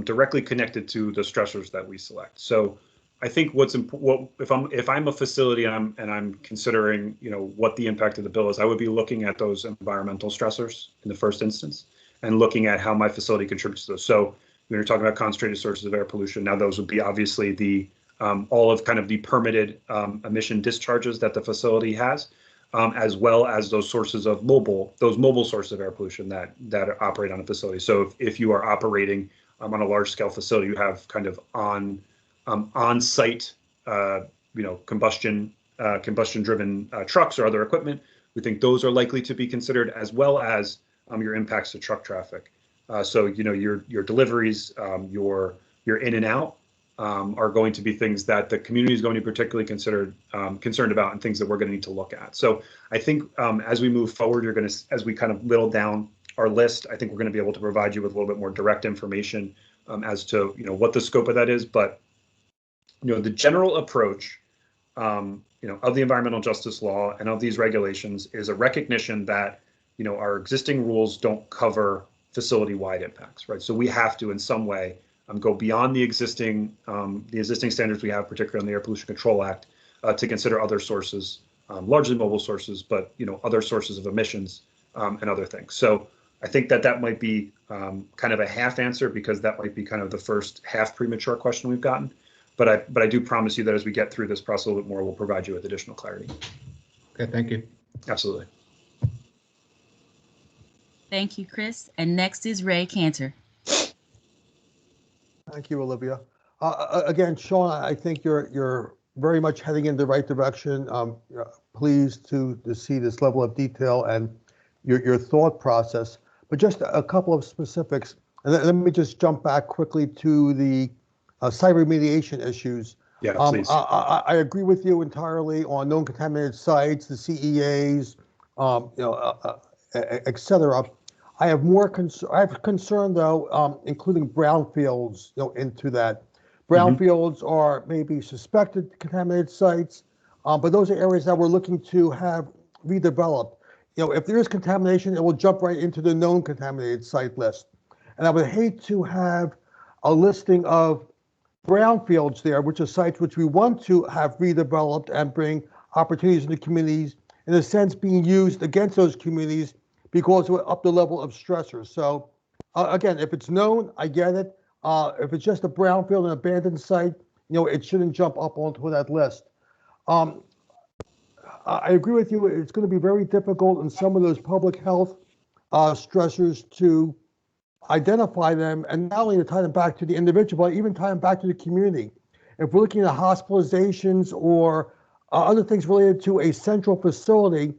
directly connected to the stressors that we select. So I think what's important, if I'm a facility and I'm considering, what the impact of the bill is, I would be looking at those environmental stressors in the first instance and looking at how my facility contributes to those. So when you're talking about concentrated sources of air pollution, now those would be obviously the all of kind of the permitted emission discharges that the facility has, as well as those sources of mobile sources of air pollution that operate on a facility. So if you are operating on a large scale facility, you have kind of on-site, combustion driven trucks or other equipment. We think those are likely to be considered, as well as your impacts to truck traffic. So your deliveries, your in and out are going to be things that the community is going to be particularly concerned about, and things that we're going to need to look at. So I think as we move forward, as we kind of whittle down our list, I think we're going to be able to provide you with a little bit more direct information as to what the scope of that is. But the general approach of the environmental justice law and of these regulations is a recognition that our existing rules don't cover facility-wide impacts, right? So we have to, in some way, go beyond the existing standards we have, particularly on the Air Pollution Control Act, to consider other sources, largely mobile sources, but other sources of emissions and other things. So I think that might be kind of a half answer, because that might be kind of the first half premature question we've gotten. But I do promise you that as we get through this process a little bit more, we'll provide you with additional clarity. Okay, thank you. Absolutely. Thank you, Chris. And next is Ray Cantor. Thank you, Olivia. Again, Sean, I think you're very much heading in the right direction. Pleased to see this level of detail and your thought process. But just a couple of specifics, and let me just jump back quickly to the site remediation issues. Yeah, please. I agree with you entirely on known contaminated sites, the CEAs, et cetera. I have concern though, including brownfields, into that. Brownfields are maybe suspected contaminated sites, but those are areas that we're looking to have redeveloped. If there is contamination, it will jump right into the known contaminated site list. And I would hate to have a listing of brownfields there, which are sites which we want to have redeveloped and bring opportunities in the communities, in a sense being used against those communities because we're up the level of stressors. So again, if it's known, I get it. If it's just a brownfield, an abandoned site, it shouldn't jump up onto that list. I agree with you. It's going to be very difficult in some of those public health stressors to identify them, and not only to tie them back to the individual, but even tie them back to the community. If we're looking at hospitalizations or other things related to a central facility,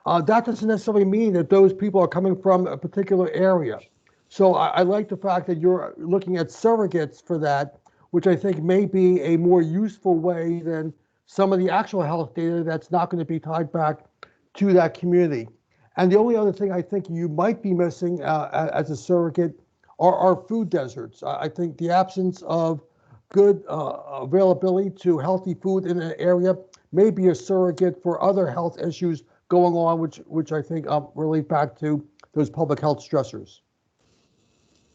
that doesn't necessarily mean that those people are coming from a particular area. So I like the fact that you're looking at surrogates for that, which I think may be a more useful way than some of the actual health data that's not going to be tied back to that community. And the only other thing I think you might be missing as a surrogate are food deserts. I think the absence of good availability to healthy food in an area may be a surrogate for other health issues going on, which I think relate back to those public health stressors.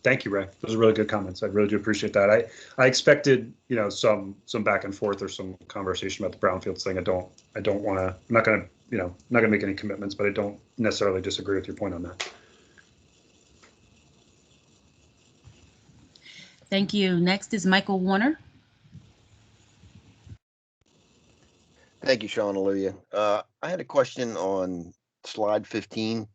Thank you, Ray. Those are really good comments. I really do appreciate that. I expected, some back and forth or some conversation about the brownfields thing. I don't want to. I'm not going to make any commitments, but I don't necessarily disagree with your point on that. Thank you. Next is Michael Warner. Thank you, Sean, Olivia. I had a question on slide 15,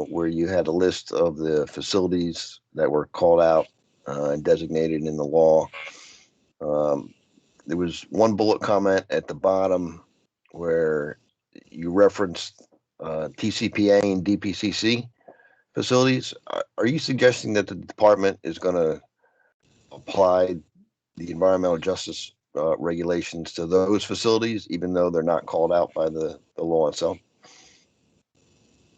where you had a list of the facilities that were called out and designated in the law. There was one bullet comment at the bottom where you referenced TCPA and DPCC facilities. Are you suggesting that the department is going to apply the environmental justice regulations to those facilities, even though they're not called out by the law itself?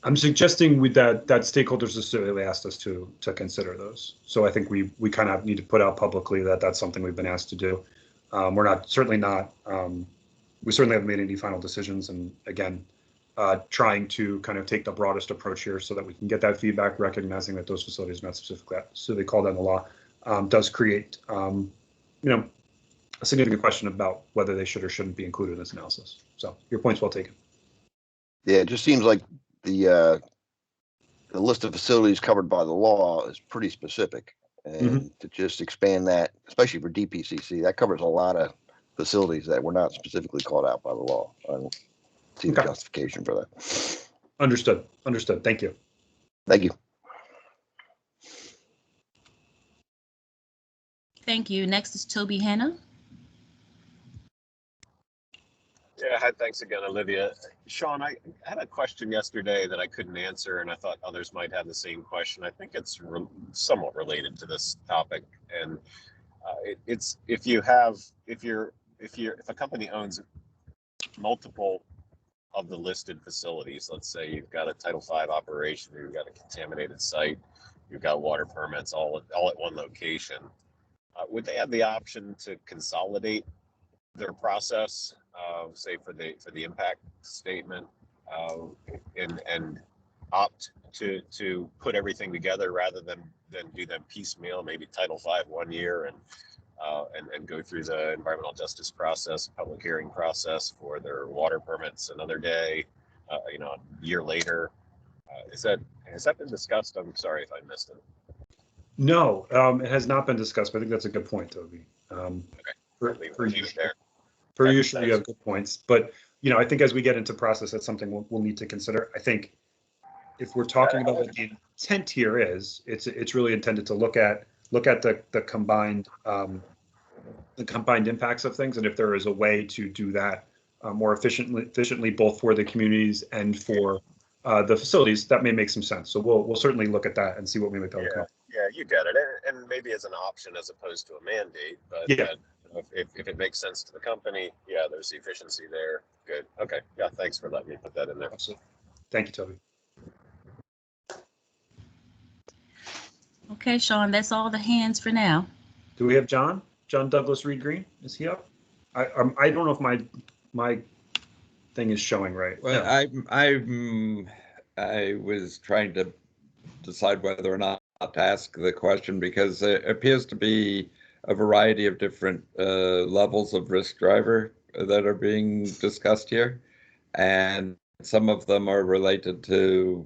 I'm suggesting that stakeholders specifically asked us to consider those. So I think we kind of need to put out publicly that that's something we've been asked to do. We certainly haven't made any final decisions. And again, trying to kind of take the broadest approach here so that we can get that feedback, recognizing that those facilities are not specifically called out in the law, does create, a significant question about whether they should or shouldn't be included in this analysis. So your point's well taken. Yeah, it just seems like the list of facilities covered by the law is pretty specific. And to just expand that, especially for DPCC, that covers a lot of facilities that were not specifically called out by the law. I don't see the justification for that. Understood. Understood. Thank you. Thank you. Thank you. Next is Toby Hanna. Yeah, hi, thanks again, Olivia. Sean, I had a question yesterday that I couldn't answer, and I thought others might have the same question. I think it's somewhat related to this topic, and it's if a company owns multiple of the listed facilities, let's say you've got a Title V operation, you've got a contaminated site, you've got water permits all at one location, would they have the option to consolidate their process, say for the impact statement, and opt to put everything together rather than do them piecemeal, maybe Title V 1 year and go through the environmental justice process, public hearing process for their water permits another day, a year later? Has that been discussed? I'm sorry if I missed it. No, it has not been discussed, but I think that's a good point, Toby. Okay. For you, you have good points, but I think as we get into process, that's something we'll need to consider. I think if we're talking about what the intent here is, it's really intended to look at the combined impacts of things, and if there is a way to do that more efficiently, both for the communities and for the facilities, that may make some sense. So we'll certainly look at that and see what we might be able to come up. Yeah, you get it, and maybe as an option as opposed to a mandate, but yeah. If it makes sense to the company, yeah, there's the efficiency there. Good. Okay. Yeah. Thanks for letting me put that in there. Absolutely. Thank you, Toby. Okay, Sean, that's all the hands for now. Do we have John Douglas Reed Green? Is he up? I don't know if my thing is showing right. Well, no. I was trying to decide whether or not to ask the question because it appears to be a variety of different levels of risk driver that are being discussed here. And some of them are related to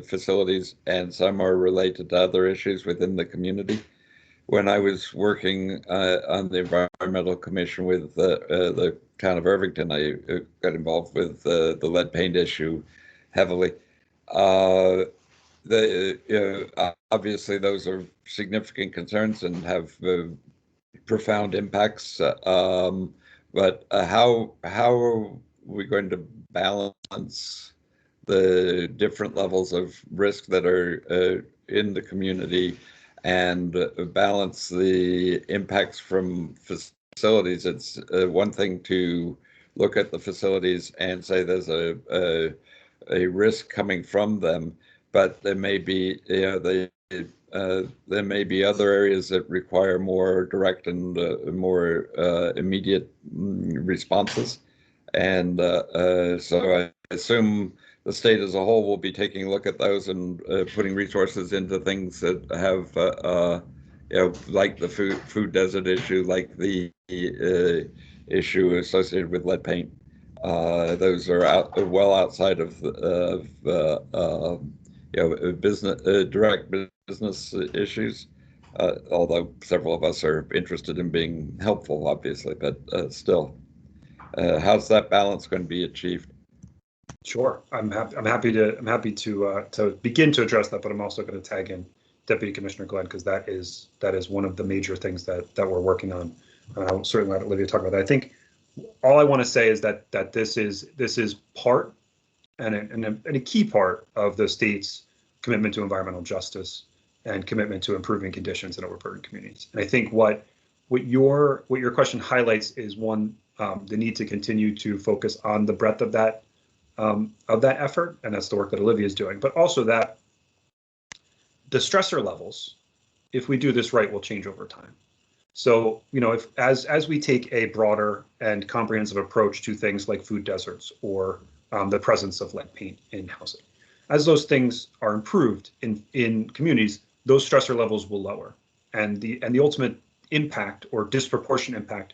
facilities and some are related to other issues within the community. When I was working on the Environmental Commission with the town of Irvington, I got involved with the lead paint issue heavily. Obviously, those are significant concerns and have profound impacts. But how are we going to balance the different levels of risk that are in the community and balance the impacts from facilities? It's one thing to look at the facilities and say there's a risk coming from them, but there may be there may be other areas that require more direct and more immediate responses. And so I assume the state as a whole will be taking a look at those and putting resources into things that have, like the food desert issue, like the issue associated with lead paint. Those are well outside of direct business issues, although several of us are interested in being helpful, obviously, but still, how's that balance going to be achieved? Sure, I'm happy to begin to address that, but I'm also going to tag in Deputy Commissioner Glenn because that is one of the major things that we're working on. I'll certainly let Olivia talk about that. I think all I want to say is that this is part and a key part of the state's commitment to environmental justice and commitment to improving conditions in overburdened communities. And I think what your question highlights is one, the need to continue to focus on the breadth of that effort, and that's the work that Olivia is doing, but also that the stressor levels, if we do this right, will change over time. So, if as we take a broader and comprehensive approach to things like food deserts or the presence of lead paint in housing, as those things are improved in communities, those stressor levels will lower, and the ultimate impact or disproportionate impact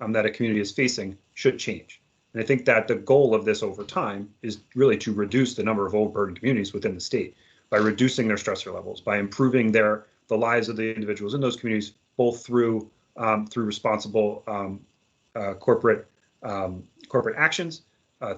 that a community is facing should change. And I think that the goal of this over time is really to reduce the number of overburdened communities within the state by reducing their stressor levels, by improving the lives of the individuals in those communities, both through responsible corporate actions,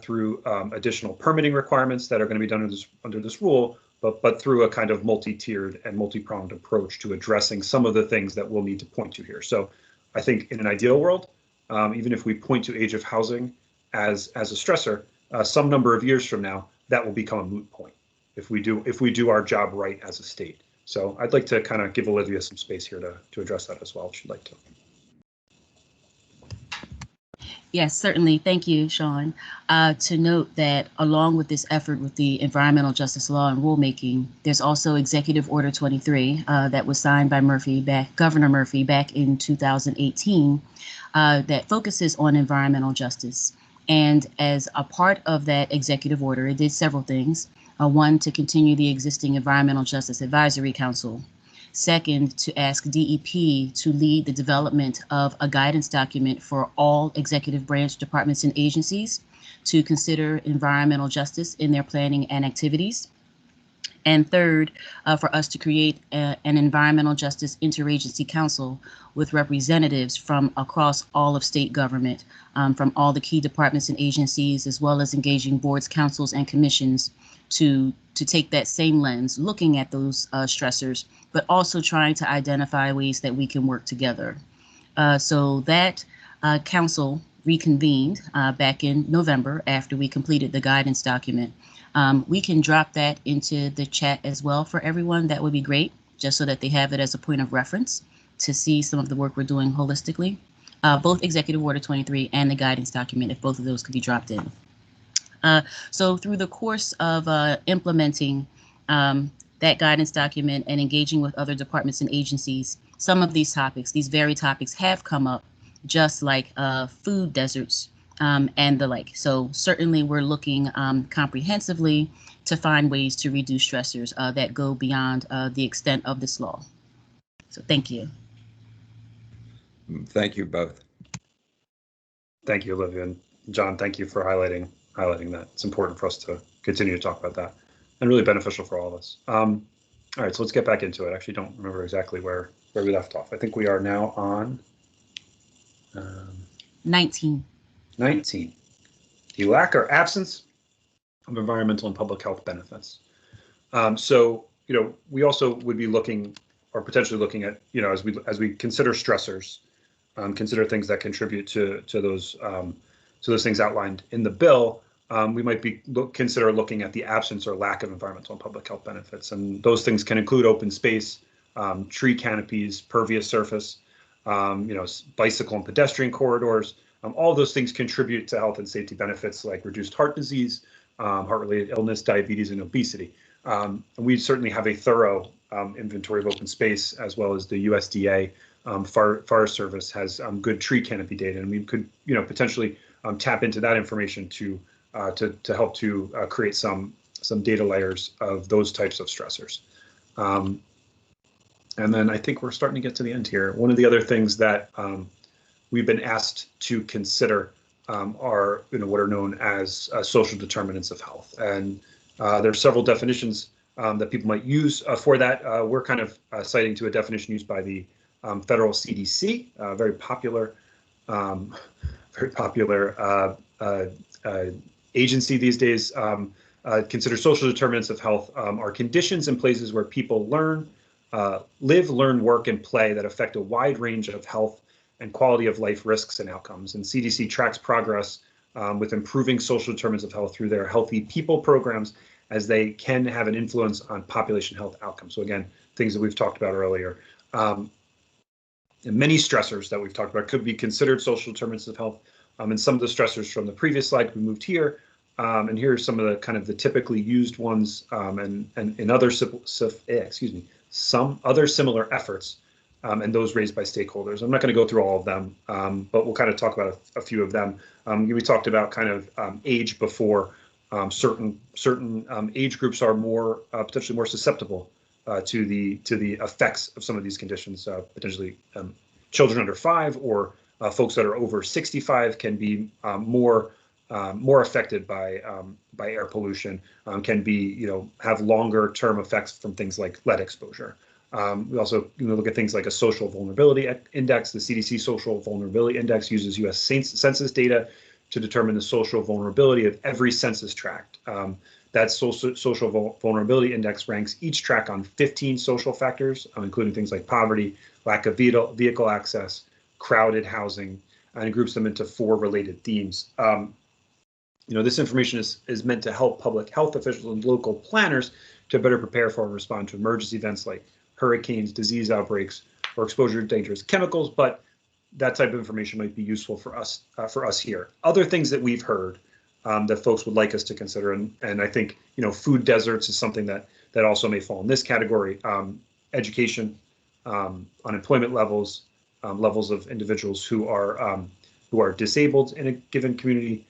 through additional permitting requirements that are going to be done under this rule, but through a kind of multi-tiered and multi-pronged approach to addressing some of the things that we'll need to point to here. So I think in an ideal world, even if we point to age of housing as a stressor, some number of years from now, that will become a moot point if we do our job right as a state. So I'd like to kind of give Olivia some space here to address that as well, if she'd like to. Yes, certainly. Thank you, Sean. To note that along with this effort with the environmental justice law and rulemaking, there's also Executive Order 23 that was signed by Governor Murphy back in 2018 that focuses on environmental justice. And as a part of that executive order, it did several things. One, to continue the existing Environmental Justice Advisory Council. Second, to ask DEP to lead the development of a guidance document for all executive branch departments and agencies to consider environmental justice in their planning and activities. And third, for us to create an environmental justice interagency council with representatives from across all of state government, from all the key departments and agencies, as well as engaging boards, councils, and commissions to take that same lens, looking at those stressors, but also trying to identify ways that we can work together. So that council reconvened back in November after we completed the guidance document. We can drop that into the chat as well for everyone. That would be great, just so that they have it as a point of reference to see some of the work we're doing holistically. Both Executive Order 23 and the guidance document, if both of those could be dropped in. So through the course of implementing that guidance document and engaging with other departments and agencies, some of these topics, these very topics have come up, just like food deserts and the like. So certainly we're looking comprehensively to find ways to reduce stressors that go beyond the extent of this law. So thank you. Thank you both. Thank you, Olivia. And John, thank you for highlighting that. It's important for us to continue to talk about that and really beneficial for all of us. All right, so let's get back into it. I actually don't remember exactly where we left off. I think we are now on 19. 19. The lack or absence of environmental and public health benefits. So, we also would be looking or potentially looking at, as we consider stressors, consider things that contribute to those things outlined in the bill. We might consider looking at the absence or lack of environmental and public health benefits, and those things can include open space, tree canopies, pervious surface, bicycle and pedestrian corridors. All of those things contribute to health and safety benefits like reduced heart disease, heart-related illness, diabetes, and obesity. And we certainly have a thorough inventory of open space, as well as the USDA Forest Service has good tree canopy data, and we could potentially tap into that information to help to create some data layers of those types of stressors. And then I think we're starting to get to the end here. One of the other things that we've been asked to consider are what are known as social determinants of health, and there are several definitions that people might use for that. We're kind of citing to a definition used by the federal CDC, very popular agency these days. Consider social determinants of health are conditions and places where people live, learn, work, and play that affect a wide range of health and quality of life risks and outcomes. And CDC tracks progress with improving social determinants of health through their Healthy People programs, as they can have an influence on population health outcomes. So again, things that we've talked about earlier. And many stressors that we've talked about could be considered social determinants of health. And some of the stressors from the previous slide we moved here. And here are some of the kind of the typically used ones, and in other some other similar efforts, and those raised by stakeholders. I'm not going to go through all of them, but we'll kind of talk about a few of them. We talked about kind of age before. Certain age groups are more potentially more susceptible to the effects of some of these conditions, potentially children under 5 or Folks that are over 65 can be more affected by air pollution, can be, have longer term effects from things like lead exposure. We also look at things like a social vulnerability index. The CDC Social Vulnerability Index uses U.S. Census data to determine the social vulnerability of every census tract. That social vulnerability index ranks each tract on 15 social factors, including things like poverty, lack of vehicle access, crowded housing, and it groups them into 4 related themes. This information is meant to help public health officials and local planners to better prepare for and respond to emergency events like hurricanes, disease outbreaks, or exposure to dangerous chemicals. But that type of information might be useful for us here. Other things that we've heard that folks would like us to consider, and I think food deserts is something that also may fall in this category. Education, unemployment levels, levels of individuals who are disabled in a given community.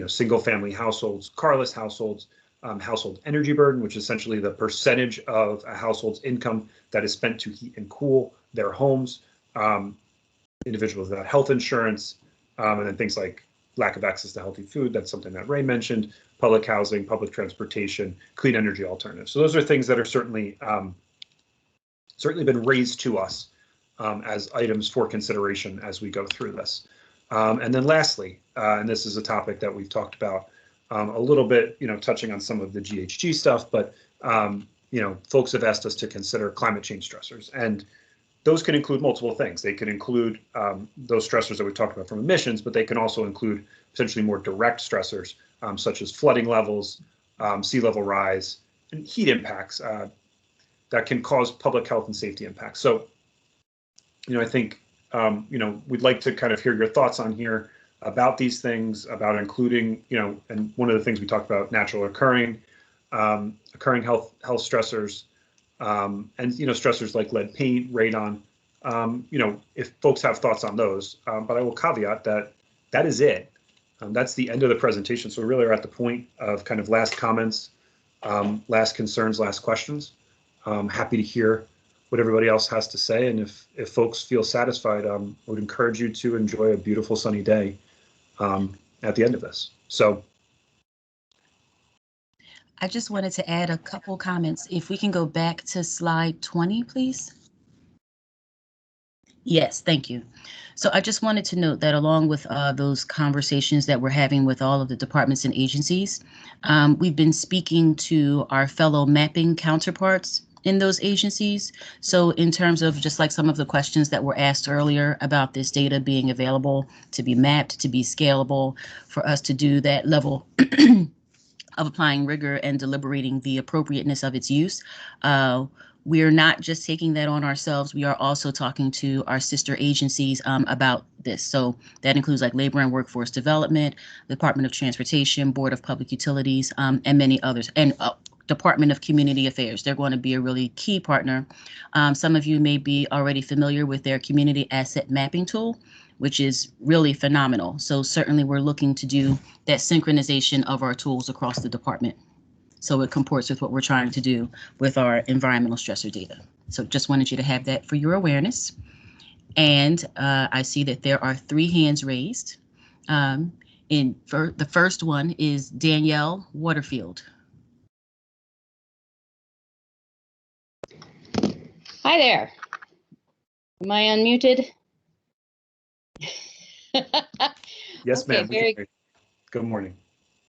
Single-family households, carless households, household energy burden, which is essentially the percentage of a household's income that is spent to heat and cool their homes, individuals without health insurance, and then things like lack of access to healthy food. That's something that Ray mentioned, public housing, public transportation, clean energy alternatives. So those are things that are certainly been raised to us as items for consideration as we go through this. And then lastly, and this is a topic that we've talked about a little bit, touching on some of the GHG stuff, but folks have asked us to consider climate change stressors, and those can include multiple things. They can include those stressors that we talked about from emissions, but they can also include potentially more direct stressors, such as flooding levels, sea level rise, and heat impacts that can cause public health and safety impacts. So, I think we'd like to kind of hear your thoughts on here about these things, about including, and one of the things we talked about, natural occurring health stressors, and stressors like lead paint, radon. If folks have thoughts on those, but I will caveat that is it. That's the end of the presentation. So we really are at the point of kind of last comments, last concerns, last questions. Happy to hear what everybody else has to say, and if folks feel satisfied, I would encourage you to enjoy a beautiful sunny day at the end of this. So I just wanted to add a couple comments. If we can go back to slide 20, please. Yes, thank you. So I just wanted to note that along with those conversations that we're having with all of the departments and agencies, we've been speaking to our fellow mapping counterparts in those agencies. So in terms of just like some of the questions that were asked earlier about this data being available to be mapped, to be scalable, for us to do that level of applying rigor and deliberating the appropriateness of its use. We're not just taking that on ourselves. We are also talking to our sister agencies about this. So that includes like Labor and Workforce Development, Department of Transportation, Board of Public Utilities, and many others, and Department of Community Affairs. They're going to be a really key partner. Some of you may be already familiar with their community asset mapping tool, which is really phenomenal. So certainly we're looking to do that synchronization of our tools across the department, so it comports with what we're trying to do with our environmental stressor data. So just wanted you to have that for your awareness. And I see that there are 3 hands raised. The first one is Danielle Waterfield. Hi there. Am I unmuted? Yes, Okay, ma'am. Good morning.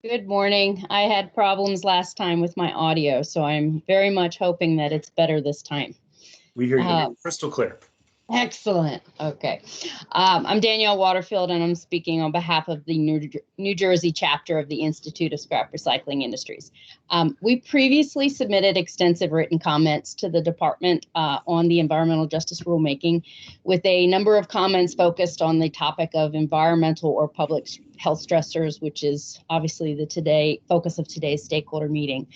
Good morning. I had problems last time with my audio, so I'm very much hoping that it's better this time. We hear you crystal clear. Excellent. Okay. I'm Danielle Waterfield, and I'm speaking on behalf of the New Jersey chapter of the Institute of Scrap Recycling Industries. We previously submitted extensive written comments to the department on the environmental justice rulemaking, with a number of comments focused on the topic of environmental or public health stressors, which is obviously the focus of today's stakeholder meeting.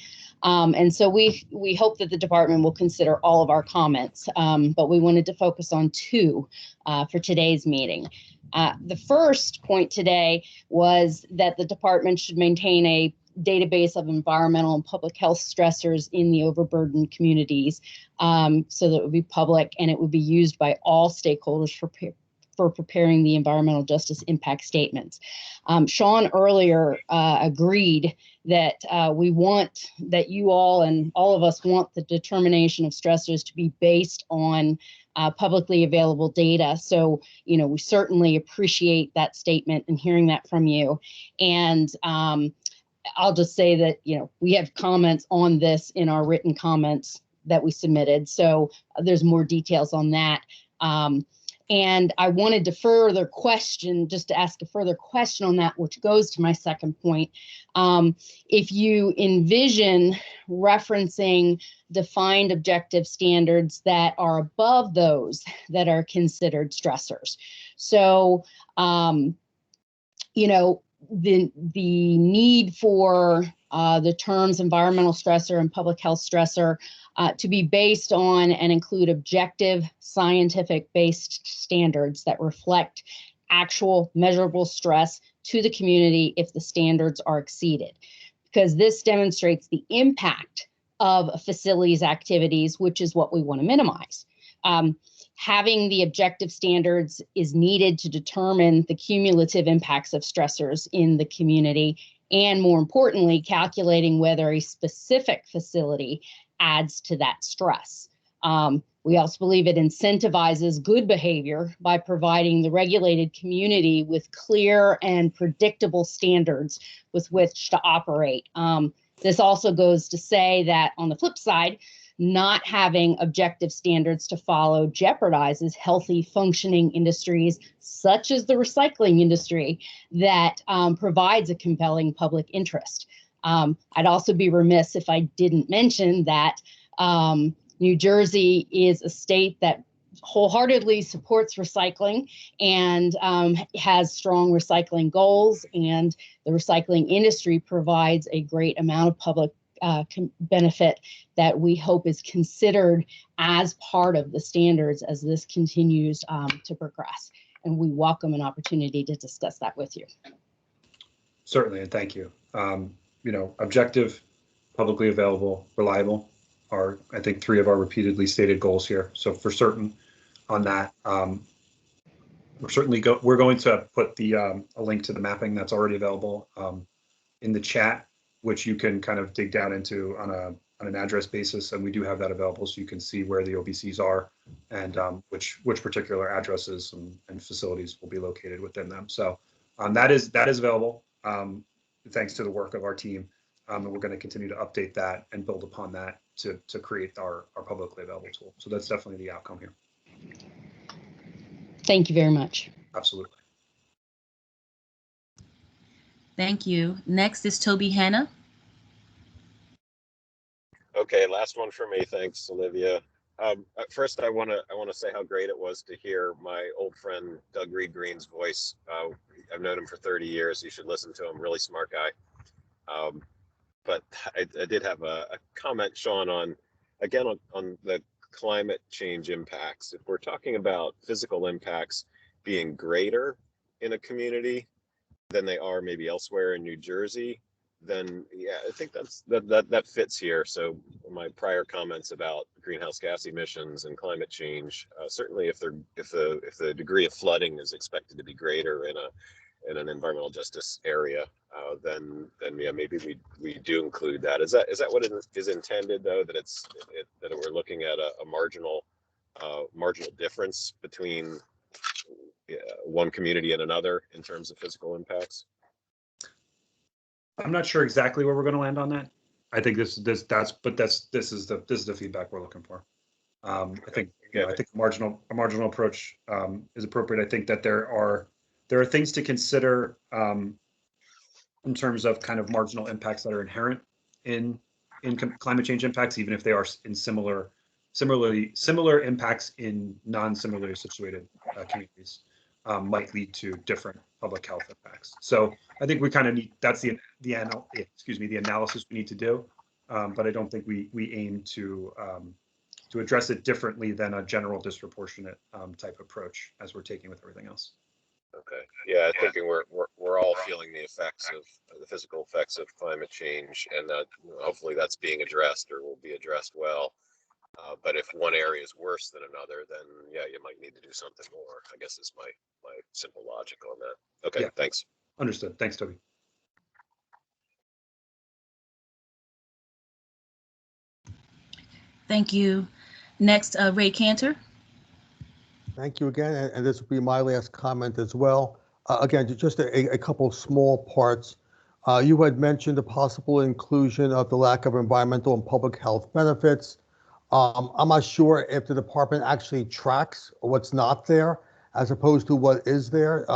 And so we hope that the department will consider all of our comments, but we wanted to focus on 2 for today's meeting. The first point today was that the department should maintain a database of environmental and public health stressors in the overburdened communities, so that it would be public and it would be used by all stakeholders for preparing the environmental justice impact statements. Sean earlier agreed that we want, that you all and all of us want the determination of stressors to be based on publicly available data. So, we certainly appreciate that statement and hearing that from you. And I'll just say that, we have comments on this in our written comments that we submitted. So there's more details on that. And I wanted to further question, just to ask a further question on that, which goes to my second point. If you envision referencing defined objective standards that are above those that are considered stressors. So, the need for the terms environmental stressor and public health stressor to be based on and include objective scientific-based standards that reflect actual measurable stress to the community if the standards are exceeded. Because this demonstrates the impact of a facility's activities, which is what we want to minimize. Having the objective standards is needed to determine the cumulative impacts of stressors in the community, and more importantly, calculating whether a specific facility adds to that stress. We also believe it incentivizes good behavior by providing the regulated community with clear and predictable standards with which to operate. This also goes to say that on the flip side, not having objective standards to follow jeopardizes healthy functioning industries such as the recycling industry that provides a compelling public interest. I'd also be remiss if I didn't mention that New Jersey is a state that wholeheartedly supports recycling and has strong recycling goals, and the recycling industry provides a great amount of public benefit that we hope is considered as part of the standards as this continues to progress. And we welcome an opportunity to discuss that with you. Certainly, and thank you. Objective, publicly available, reliable are, I think, three of our repeatedly stated goals here. So for certain on that, we're going to put a link to the mapping that's already available in the chat, which you can kind of dig down into on an address basis, and we do have that available, so you can see where the OBCs are and which particular addresses and facilities will be located within them. So that is available thanks to the work of our team, and we're going to continue to update that and build upon that to create our publicly available tool. So that's definitely the outcome here. Thank you very much. Absolutely. Thank you. Next is Toby Hanna. Okay, last one for me. Thanks, Olivia. First, I want to say how great it was to hear my old friend Doug Reed Green's voice. I've known him for 30 years. You should listen to him. Really smart guy. But I did have a comment, Sean, on the climate change impacts. If we're talking about physical impacts being greater in a community than they are maybe elsewhere in New Jersey, then yeah, I think that fits here. So my prior comments about greenhouse gas emissions and climate change, certainly if the degree of flooding is expected to be greater in an environmental justice area, then yeah, maybe we do include that. Is that what it is intended, though, that that we're looking at a marginal difference between one community and another in terms of physical impacts? I'm not sure exactly where we're going to land on that. I think this is the feedback we're looking for. I think I think a marginal approach is appropriate. I think that there are things to consider in terms of kind of marginal impacts that are inherent in climate change impacts, even if they are in similar impacts in non-similarly situated communities might lead to different public health impacts. So I think we kind of need, that's the analysis we need to do, but I don't think we aim to address it differently than a general disproportionate type approach as we're taking with everything else. Okay. Yeah, I think we're all feeling the effects of the physical effects of climate change, and hopefully that's being addressed or will be addressed well. But if one area is worse than another, then yeah, you might need to do something more. I guess is my simple logic on that. Okay, Yeah. thanks. Understood. Thanks, Toby. Thank you. Next, Ray Cantor. Thank you again, and this will be my last comment as well. Again, just a couple of small parts. You had mentioned the possible inclusion of the lack of environmental and public health benefits. I'm not sure if the department actually tracks what's not there as opposed to what is there.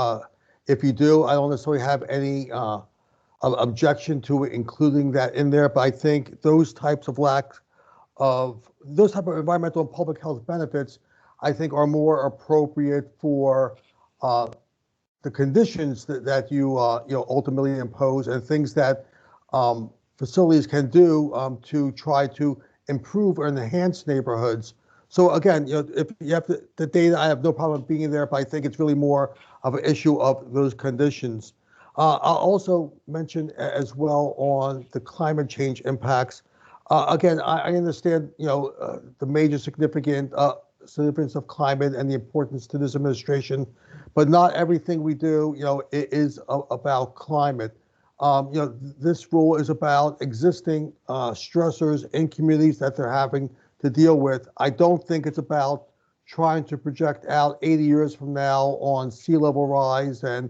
If you do, I don't necessarily have any objection to including that in there, but I think those type of environmental and public health benefits, I think, are more appropriate for the conditions that you ultimately impose, and things that facilities can do to try to improve or enhance neighborhoods. So again, if you have the data, I have no problem being there, but I think it's really more of an issue of those conditions. I'll also mention as well on the climate change impacts. Again, I understand the major significance of climate and the importance to this administration, but not everything we do is about climate. This rule is about existing stressors in communities that they're having to deal with. I don't think it's about trying to project out 80 years from now on sea level rise and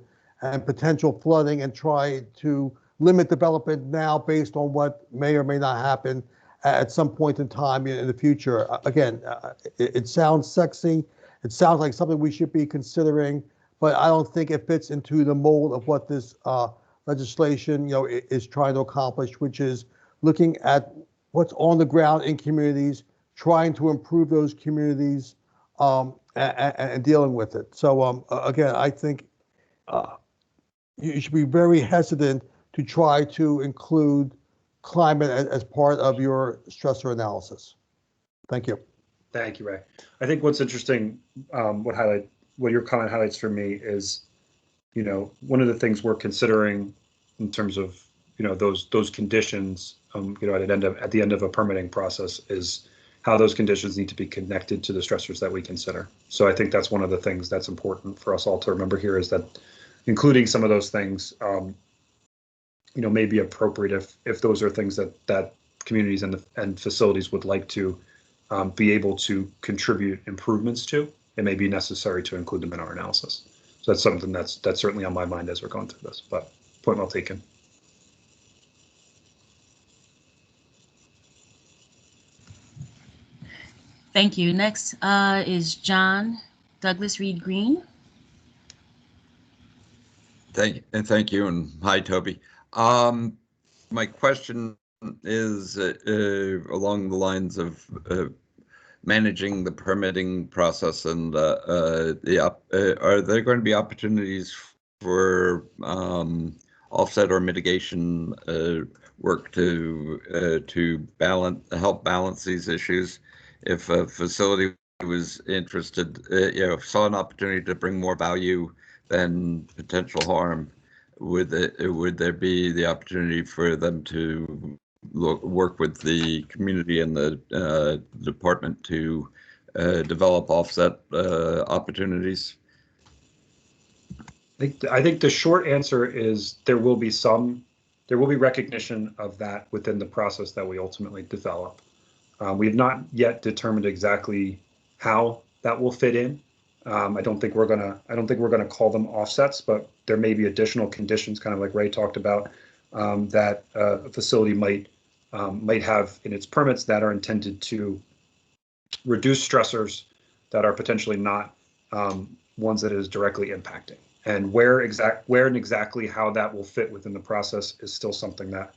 potential flooding and try to limit development now based on what may or may not happen at some point in time in the future. Again, it sounds sexy. It sounds like something we should be considering, but I don't think it fits into the mold of what this legislation is trying to accomplish, which is looking at what's on the ground in communities, trying to improve those communities, and dealing with it. So again, I think you should be very hesitant to try to include climate as part of your stressor analysis. Thank you. Thank you, Ray. I think what's interesting, what your comment highlights for me is, one of the things we're considering in terms of, those conditions, at the end of a permitting process is how those conditions need to be connected to the stressors that we consider. So I think that's one of the things that's important for us all to remember here, is that including some of those things, may be appropriate if those are things that communities and facilities would like to be able to contribute improvements to. It may be necessary to include them in our analysis. So that's something that's certainly on my mind as we're going through this, but point well taken. Thank you. Next is John Douglas Reed Green. Thank you, and hi, Toby. My question is along the lines of managing the permitting process, and are there going to be opportunities for offset or mitigation work to help balance these issues? If a facility was interested, saw an opportunity to bring more value than potential harm, would there be the opportunity for them to work with the community and the department to develop offset opportunities? I think the short answer is there will be recognition of that within the process that we ultimately develop. We have not yet determined exactly how that will fit in. I don't think we're gonna call them offsets, but there may be additional conditions, kind of like Ray talked about, that a facility might have in its permits that are intended to reduce stressors that are potentially not ones that it is directly impacting. And where and exactly how that will fit within the process is still something that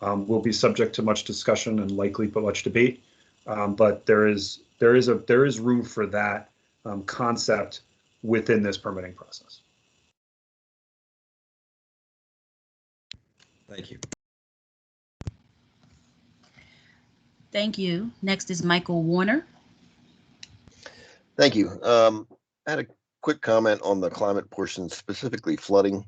will be subject to much discussion and likely much debate. But there is room for that concept within this permitting process. Thank you. Thank you. Next is Michael Warner. Thank you. I had a quick comment on the climate portion, specifically flooding.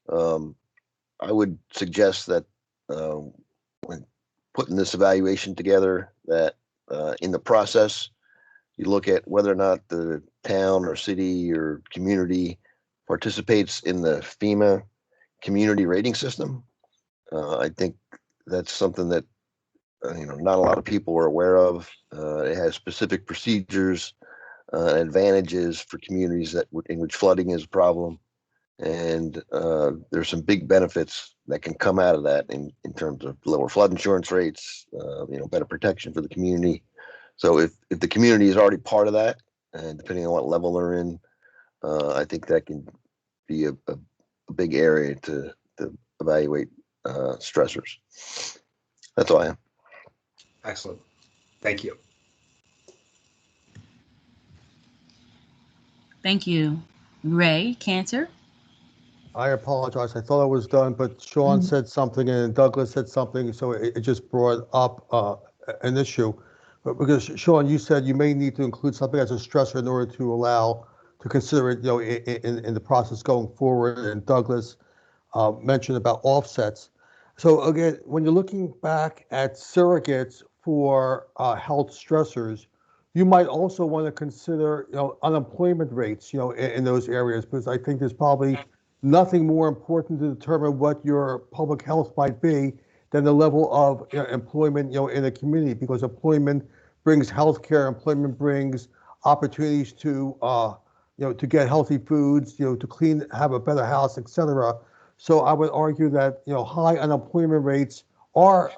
I would suggest that when putting this evaluation together, that in the process, you look at whether or not the town or city or community participates in the FEMA community rating system. I think that's something that not a lot of people are aware of. It has specific procedures, advantages for communities in which flooding is a problem, and there's some big benefits that can come out of that in terms of lower flood insurance rates, better protection for the community. So if the community is already part of that, and depending on what level they're in, I think that can be a big area to evaluate stressors. That's all I have. Excellent. Thank you. Thank you. Ray Cantor. I apologize. I thought I was done, but Sean said something and Douglas said something, so it just brought up an issue. But because Sean, you said you may need to include something as a stressor in order to allow to consider it, in the process going forward. And Douglas mentioned about offsets. So again, when you're looking back at surrogates for health stressors, you might also want to consider, unemployment rates, in those areas, because I think there's probably nothing more important to determine what your public health might be than the level of employment, in a community, because employment brings healthcare, employment brings opportunities to, to get healthy foods, to clean, have a better house, etc. So I would argue that, high unemployment rates are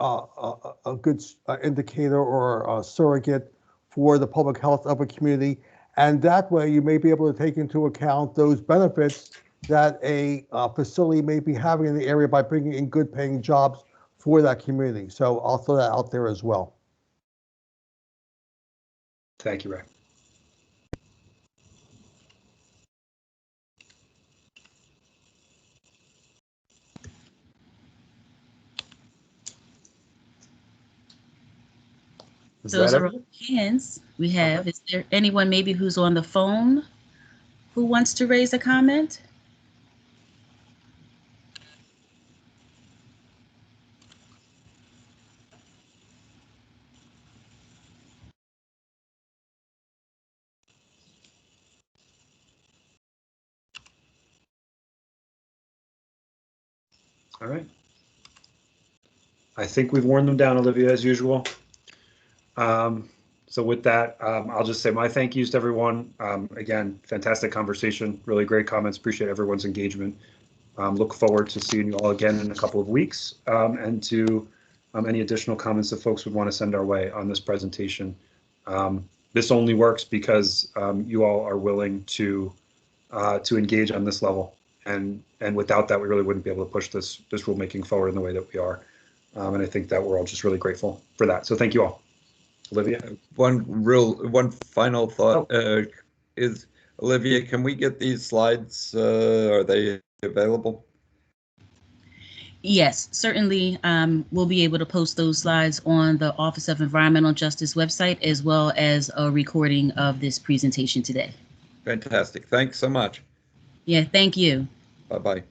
a good indicator or a surrogate for the public health of a community. And that way you may be able to take into account those benefits that a facility may be having in the area by bringing in good paying jobs for that community. So I'll throw that out there as well. Thank you, Ray. Is Those that are it? all hands we have. Is there anyone maybe who's on the phone who wants to raise a comment? All right. I think we've worn them down, Olivia, as usual. So with that, I'll just say my thank yous to everyone. Again, fantastic conversation, really great comments. Appreciate everyone's engagement. Look forward to seeing you all again in a couple of weeks, and to any additional comments that folks would want to send our way on this presentation. This only works because you all are willing to engage on this level, and without that, we really wouldn't be able to push this rulemaking forward in the way that we are. And I think that we're all just really grateful for that. So thank you all. Olivia? One final thought is, Olivia, can we get these slides? Are they available? Yes, certainly. We'll be able to post those slides on the Office of Environmental Justice website, as well as a recording of this presentation today. Fantastic. Thanks so much. Yeah, thank you. Bye-bye.